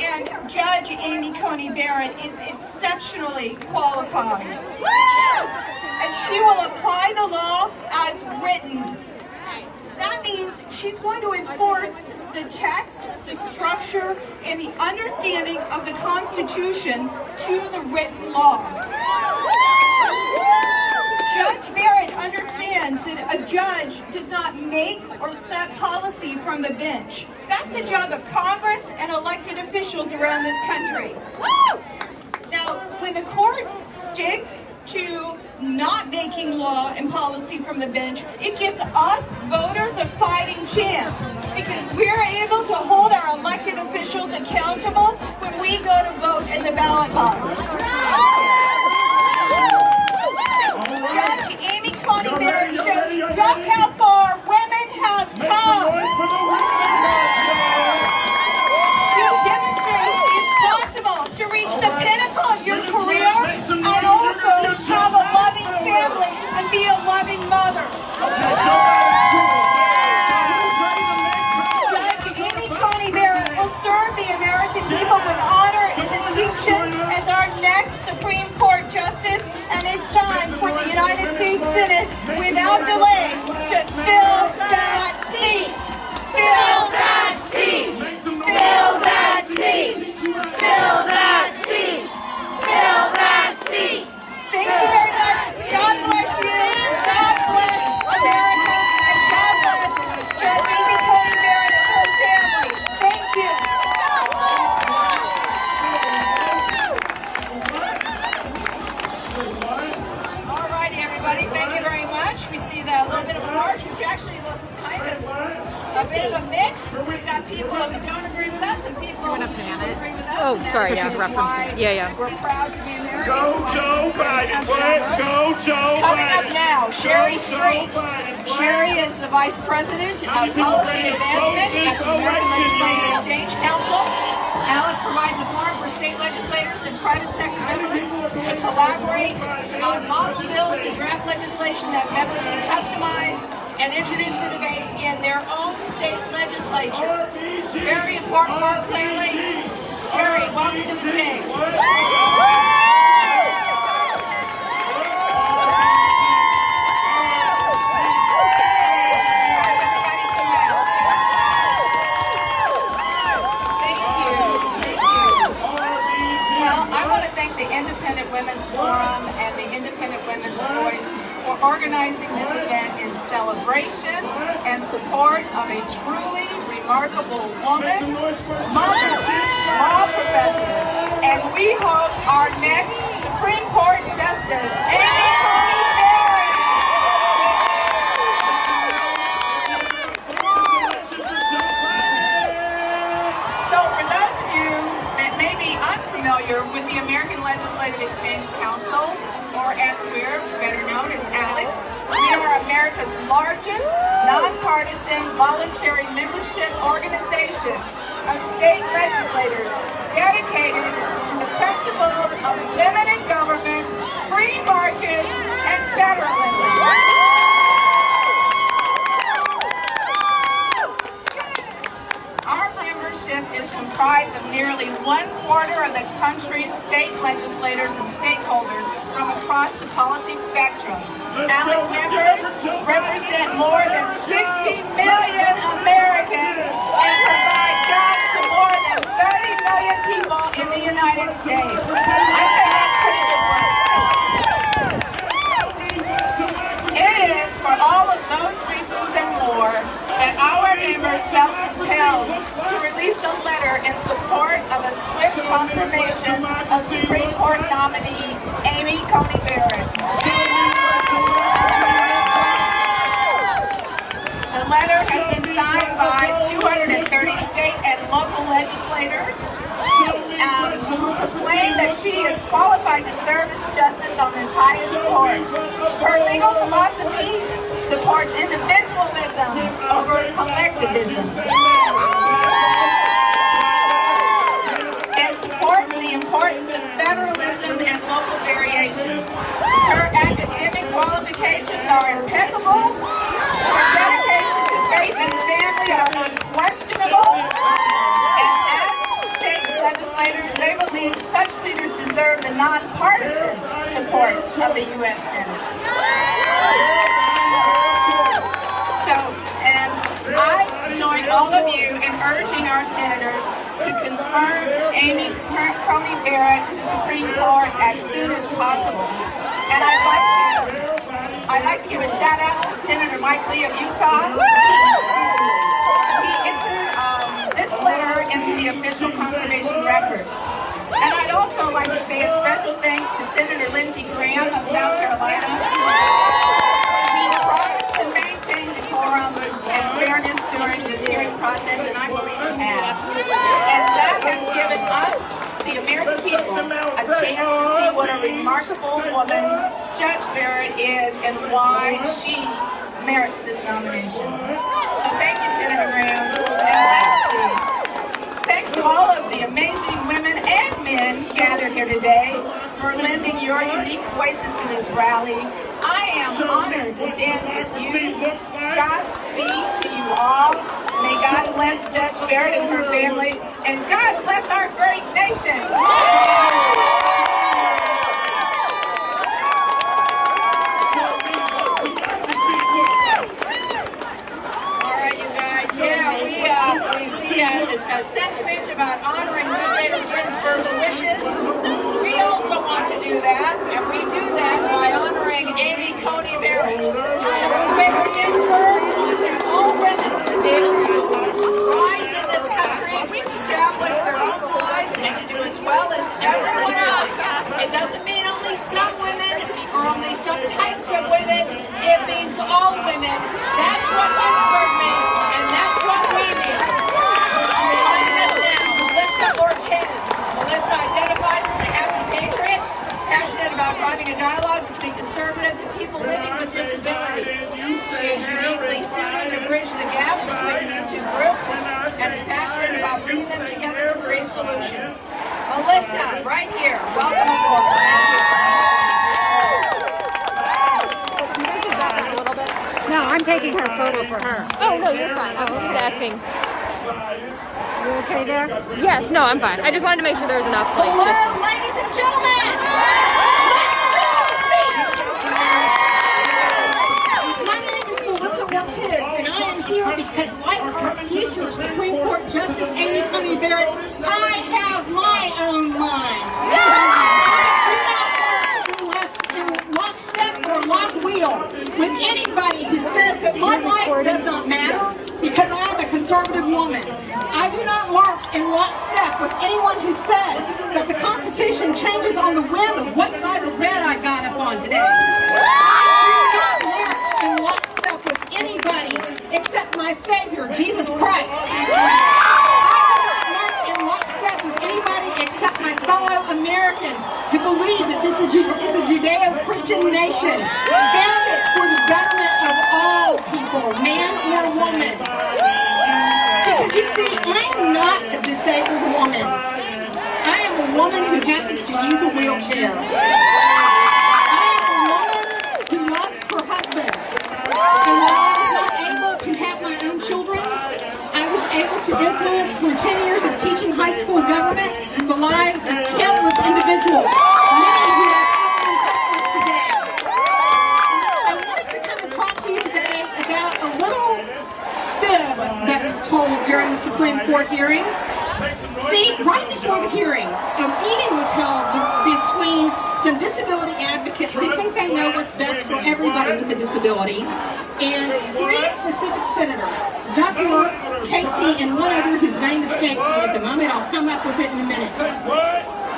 And Judge Amy Coney Barrett is exceptionally qualified. And she will apply the law as written. That means she's going to enforce the text, the structure, and the understanding of the Constitution to the written law. Judge Barrett understands that a judge does not make or set policy from the bench. That's the job of Congress and elected officials around this country. Now, when the court sticks to not making law and policy from the bench, it gives us voters a fighting chance because we're able to hold our elected officials accountable when we go to vote in the ballot box. Judge Amy Coney Barrett shows just how far women have come. She demonstrates it's possible to reach the pinnacle of your career and also have a loving family and be a loving mother. Judge Amy Coney Barrett will serve the American people with honor and distinction as our next Supreme Court Justice, and it's time for the United States Senate, without delay, to fill that seat. Fill that seat. Fill that seat. Fill that seat. Fill that seat. Thank you very much. God bless you. God bless America. And God bless Judge Amy Coney Barrett and her family. Thank you. All righty, everybody. Thank you very much. We see that little bit of a march, which actually looks kind of a bit of a mix. We've got awesome people do agree with us. Oh, and sorry, that yeah, is referencing why it. Yeah. We're proud to be Americans. Go Joe Biden. What? Go Joe Biden. Coming up now, Sherry Street. Sherry is the Vice President of Policy Advancement at the American Legislative Exchange Council. ALEC provides a forum for state legislators and private sector members to collaborate on model bills and draft legislation that members can customize and introduce for debate in their own state legislatures. Very important work, clearly. Sherry, welcome to the stage. The Independent Women's Forum and the Independent Women's Voice for organizing this event in celebration and support of a truly remarkable woman, mother, law professor, and we hope our next Supreme Court Justice, Amy Coney Barrett. So for those of you that may be unfamiliar with the American Legislative Exchange Council, or as we're better known as ALEC, we are America's largest nonpartisan voluntary membership organization of state legislators dedicated to the principles of women in government, free markets, and federalism. Our membership is comprised of nearly 1/4 of the country's state legislators and stakeholders from across the policy spectrum. ALEC members represent more than 60 million Americans and provide jobs to more than 30 million people in the United States. I think that's pretty good work. It is for all of those reasons and more that our members felt compelled to release a letter in support of a swift confirmation of Supreme Court nominee Amy Coney Barrett. The letter has been signed by 230 state and local legislators who proclaim that she is qualified to serve as justice on this highest court. Her legal philosophy supports individualism over collectivism. It supports the importance of federalism and local variations. Her academic qualifications are impeccable. Her dedication to faith and family are unquestionable. And as state legislators, they believe such leaders deserve the nonpartisan support of the U.S. Senate. And I join all of you in urging our senators to confirm Amy Coney Barrett to the Supreme Court as soon as possible. And I'd like to give a shout out to Senator Mike Lee of Utah. He entered this letter into the official confirmation record. And I'd also like to say a special thanks to Senator Lindsey Graham of South Carolina. He promised to maintain decorum and fairness during this hearing process, and I believe he has. And that has given us, the American people, a chance to see what a remarkable woman Judge Barrett is and why she merits this nomination. So thank you, Senator Graham. And lastly, thanks to all of the amazing women and men gathered here today for lending your unique voices to this rally. I am honored to stand with you. Godspeed to you all. May God bless Judge Barrett and her family, and God bless our great nation. We see a sentiment about honoring Ruth Bader Ginsburg's wishes. We also want to do that, and we do that by honoring Amy Coney Barrett. Ruth Bader Ginsburg wanted all women to be able to rise in this country, to establish their own lives, and to do as well as everyone else. It doesn't mean only some women or only some types of women. It means all women. That's what Ginsburg meant, and that's what we mean. Joining us now groups and is passionate about bringing them together to create solutions. Melissa, right here, welcome aboard. Thank you. A little bit? No, I'm taking her photo for her. Oh, no, you're fine. I was just asking. You okay there? Yes, no, I'm fine. I just wanted to make sure there was enough. Like, Hello, just... ladies and gentlemen! Let's fill a seat! My name is Melissa Works His, and I am here because, like our future Supreme Court Justice Amy Coney Barrett, I have my own mind. Lockstep or lock wheel with anybody who says that my life does not matter because I am a conservative woman. I do not march in lockstep with anyone who says that the Constitution changes on the whim of what side of bed I got up on today. I do not march in lockstep with anybody except my Savior, Jesus Christ. I do not march in lockstep with anybody except my fellow Americans who believe that this is a Judeo-Christian nation founded for the betterment of all people, man or woman. Because you see, I am not a disabled woman. I am a woman who happens to use a wheelchair. I am a woman who loves her husband. And while I was not able to have my own children, I was able to influence through 10 years of teaching high school government the lives of countless individuals, many who I've come in touch with today. I wanted to come and talk to you today about a little fib that was told during the Supreme Court hearings. See, right before the hearings, a meeting was held between some disability advocates who think they know what's best for everybody with a disability, and 3 specific senators, Duckworth, Casey, and one other whose name escapes me at the moment. I'll come up with it in a minute.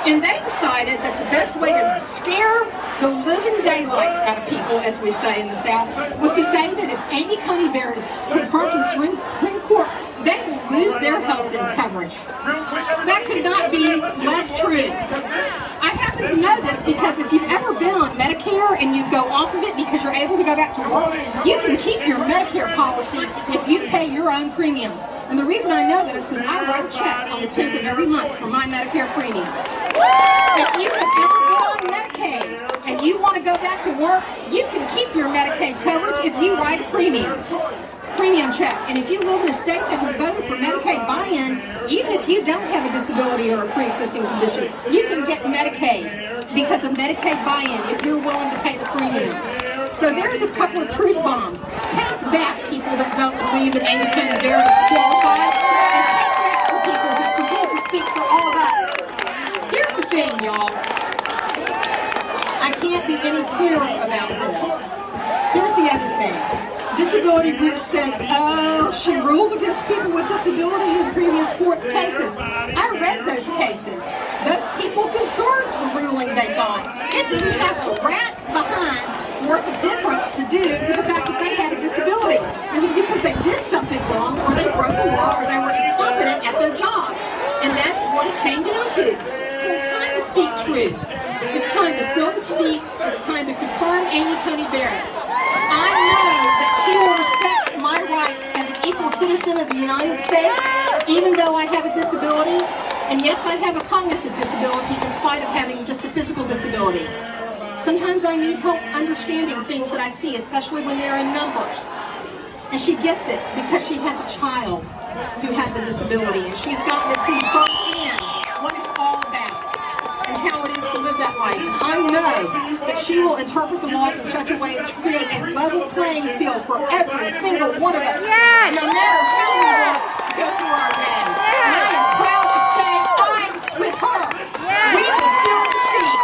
And they decided that the best way to scare the living daylights out of people, as we say in the South, was to say that if Amy Coney Barrett is confirmed to the Supreme Court, they will lose their health coverage. That could not be less true. I happen to know this because if you've ever been on Medicare and you go off of it because you're able to go back to work, you can keep your Medicare policy if you pay your own premiums. And the reason I know that is because I write a check on the 10th of every month for my Medicare premium. If you have ever been on Medicaid and you want to go back to work, you can keep your Medicaid coverage if you write a premium check. And if you live in a state that has voted for Medicaid buy-in, even if you don't have a disability or a pre-existing condition, you can get Medicaid because of Medicaid buy-in if you're willing to pay the premium. So there's a couple of truth bombs. Take that, people that don't believe that Amy Coney Barrett is qualified, and take that for people who presume to speak for all of us. Here's the thing, y'all. I can't be any clearer about this. Here's the other thing. Disability groups said, oh, she ruled against people with disability in previous court cases. I read those cases. Those people deserved the ruling they got. It didn't have a rat's behind worth of difference to do with the fact that they had a disability. It was because they did something wrong, or they broke a law, or they were incompetent at their job. And that's what it came down to. So it's time to speak truth. It's time to fill the seat. It's time to confirm Amy Coney Barrett. I know that she will respect my rights as an equal citizen of the United States, even though I have a disability. And yes, I have a cognitive disability in spite of having just a physical disability. Sometimes I need help understanding things that I see, especially when they're in numbers. And she gets it because she has a child who has a disability, and she's gotten to see firsthand what it's all about and how it is to live that life. And I know that she will interpret the laws in such a way as to create a level playing field for every single one of us, no matter how we want to go through our day. And I am proud to say I'm with her. We will fill the seat.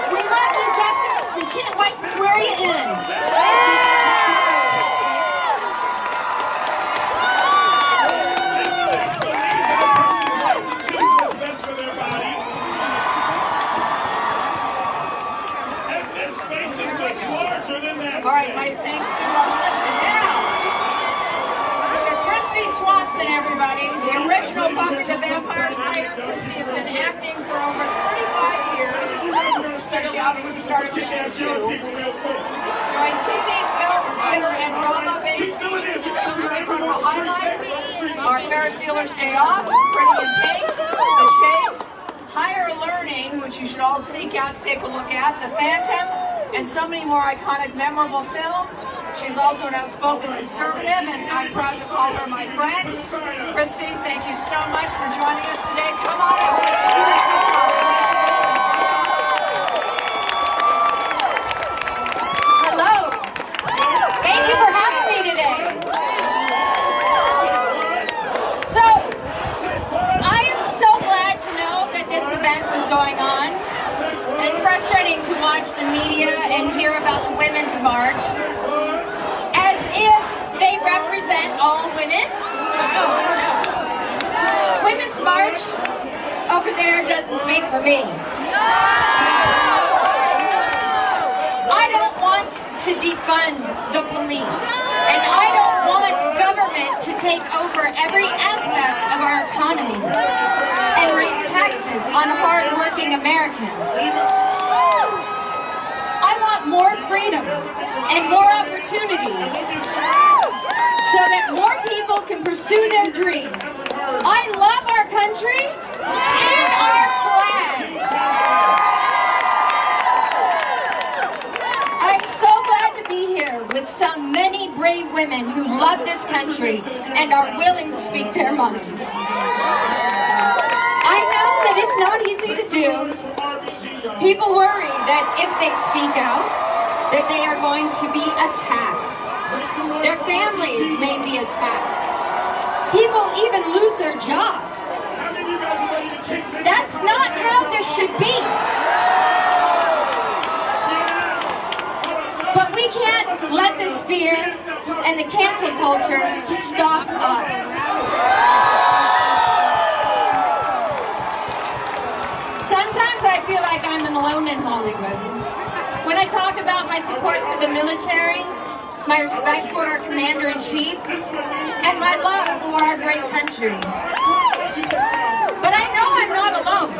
We love you, Justice. We can't wait to swear you in. All right, my thanks to Melissa. Now, to Christy Swanson, everybody, the original Buffy the Vampire Slayer. Christy has been acting for over 35 years, so she obviously started when she was 2. Join TV, film, theater, and drama-based features to cover incredible highlights. Our Ferris Bueller's Day Off, Pretty in Pink, The Chase, Higher Learning, which you should all seek out to take a look at, The Phantom, and so many more iconic, memorable films. She's also an outspoken conservative, and I'm proud to call her my friend. Christy, thank you so much for joining us today. Come on over. Hello. Thank you for having me today. So, I am so glad to know that this event was going on. And it's frustrating to watch the media and hear about the Women's March as if they represent all women. No. Women's March over there doesn't speak for me. I don't want to defund the police, and I don't want government to take over every aspect of our economy and raise taxes on hard-working Americans. I want more freedom and more opportunity so that more people can pursue their dreams. I love our country and our flag. I'm so glad to be here with so many brave women who love this country and are willing to speak their minds. I know that it's not easy to do. People worry that if they speak out, that they are going to be attacked. Their families may be attacked. People even lose their jobs. That's not how this should be. But we can't let this fear and the cancel culture stop us. Sometimes I feel like I'm alone in Hollywood. When I talk about my support for the military, my respect for our commander-in-chief, and my love for our great country. But I know I'm not alone.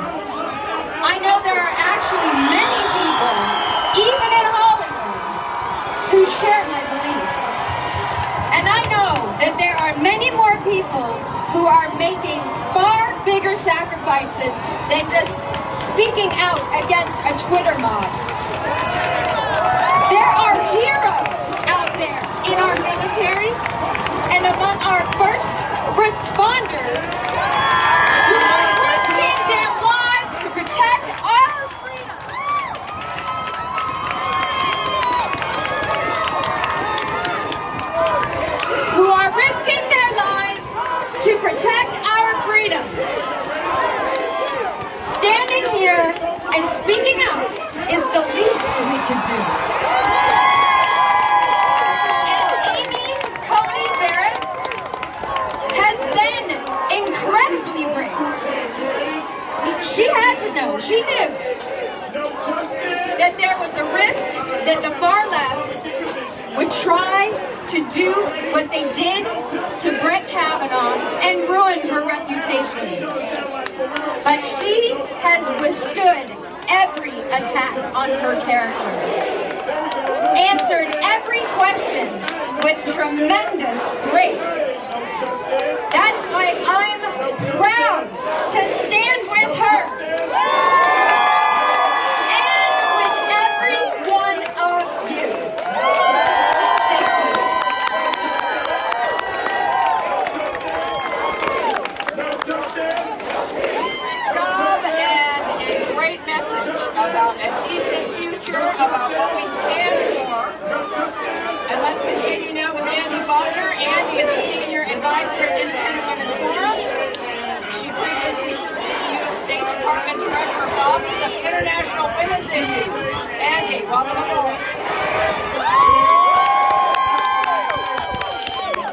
I know there are actually many people, even in Hollywood, who share my beliefs. And I know that there are many more people who are making far bigger sacrifices than just speaking out against a Twitter mob. There are heroes out there in our military and among our first responders who are risking their lives to protect our freedom. Who are risking their lives to protect our freedoms. Standing here and speaking out is the least we can do. And Amy Coney Barrett has been incredibly brave. She had to know, she knew that there was a risk that the far left would try to do what they did to Brett Kavanaugh and ruin her reputation. But she has withstood every attack on her character, answered every question with tremendous grace. That's why I'm proud to stand with her and with every one of you. Thank you. Message about a decent future, about what we stand for. And let's continue now with Andy Wagner. Andy is a senior advisor at Independent Women's Forum. She previously served as the U.S. State Department Director of the Office of International Women's Issues. Andy, welcome aboard.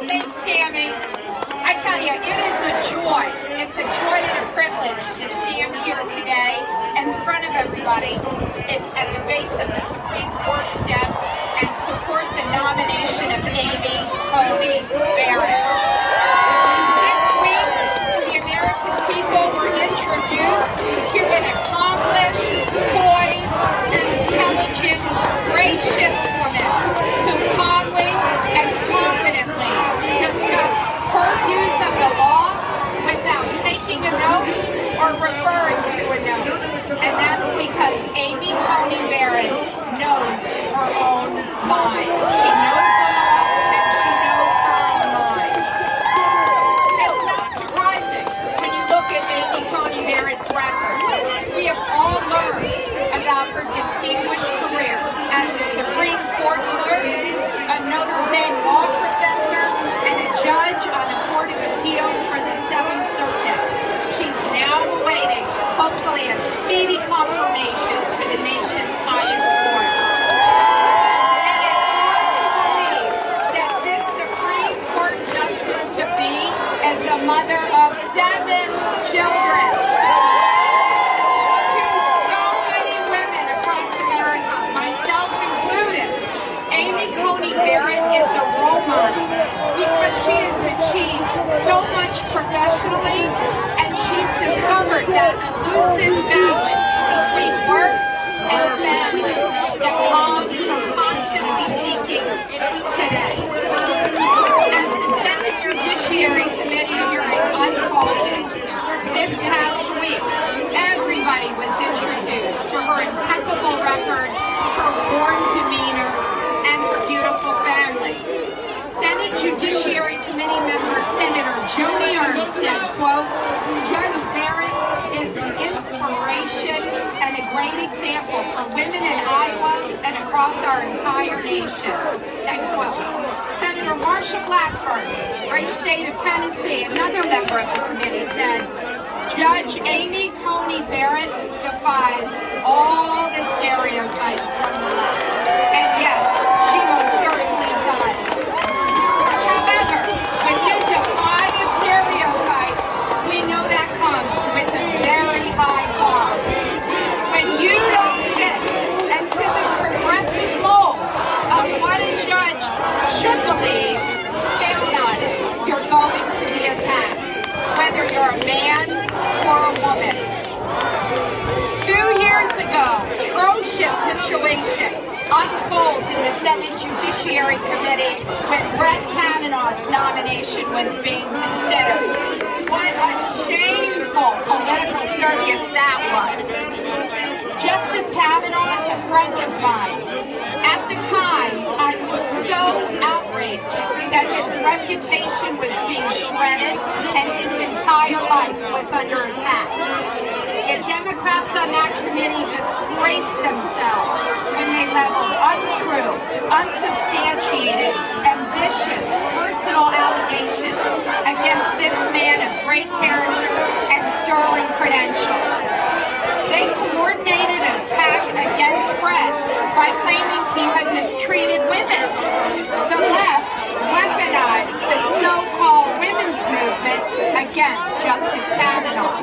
Thanks, Tammy. I tell you, it is a joy. It's a joy and a privilege to stand here today in front of everybody at the base of the Supreme Court steps and support the nomination of Amy Coney Barrett. This week, the American people were introduced to an accomplished, poised, intelligent, gracious woman about her distinguished career as a Supreme Court clerk, a Notre Dame law professor, and a judge on the Court of Appeals for the Seventh Circuit. She's now awaiting, hopefully, a speedy confirmation to the nation's highest court. And it's hard to believe that this Supreme Court justice-to-be is a mother of 7 children. To so many women across America, myself included, Amy Coney Barrett is a role model because she has achieved so much professionally, and she's discovered that elusive balance between work and family that moms are constantly seeking today. As the Senate Judiciary Committee hearing unfolded this past week, everybody was introduced to her impeccable record, her warm demeanor, and her beautiful family. Senate Judiciary Committee member Senator Joni Ernst said, quote, "Judge Barrett is an inspiration and a great example for women in Iowa and across our entire nation," end quote. Senator Marsha Blackburn, great state of Tennessee, another member of the committee, said, "Judge Amy Coney Barrett defies all the stereotypes from the left." And yes, she most certainly does. However, when you defy a stereotype, we know that comes with a very high cost. When you don't fit into the progressive mold of what a judge should believe, count on it. You're going to be attacked, whether you're a man or a woman. 2 years ago, atrocious situation unfolds in the Senate Judiciary Committee when Brett Kavanaugh's nomination was being considered. What a shameful political circus that was. Justice Kavanaugh is a friend of mine. At the time, I was so outraged that his reputation was being shredded and his entire life was under attack. The Democrats on that committee disgraced themselves when they leveled untrue, unsubstantiated, and vicious personal allegations against this man of great character and sterling credentials. They coordinated an attack against Brett by claiming he had mistreated women. The left weaponized the so-called women's movement against Justice Kavanaugh.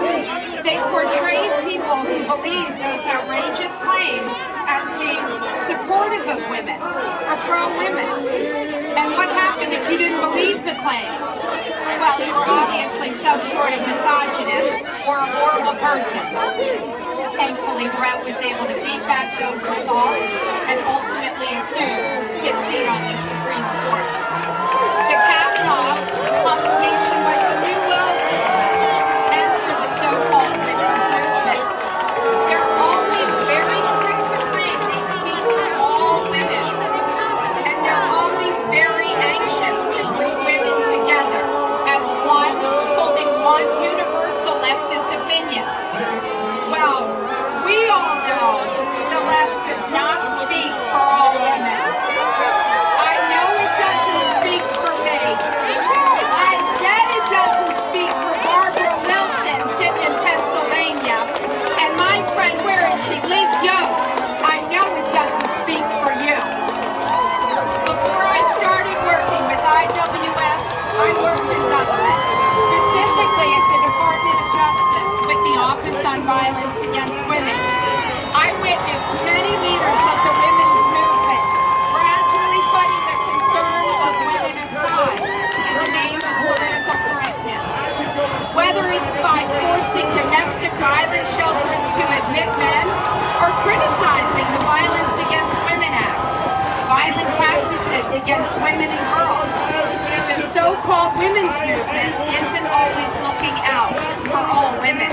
They portrayed people who believed those outrageous claims as being supportive of women or pro-women. And what happened if you didn't believe the claims? Well, you were obviously some sort of misogynist or a horrible person. Thankfully, Brett was able to beat back those assaults and ultimately assume his seat on the Supreme Court. The Kavanaugh confirmation was a new low for the left and for the so-called women's movement. They're always very quick to claim they speak for all women, and they're always very anxious to bring women together as one, holding one universal leftist opinion. Well, we all know the left does not speak for all women. I know it doesn't speak for me. I bet it doesn't speak for Barbara Wilson sitting in Pennsylvania. And my friend, where is she? Liz Yost. I know it doesn't speak for you. Before I started working with IWF, I worked in government, specifically at the Department of Justice with the Office on Violence Against Women. I witnessed many leaders of the women's movement gradually putting the concern of women aside in the name of political correctness. Whether it's by forcing domestic violence shelters to admit men or criticizing the Violence Against Women Act, violent practices against women and girls. The so-called women's movement isn't always looking out for all women.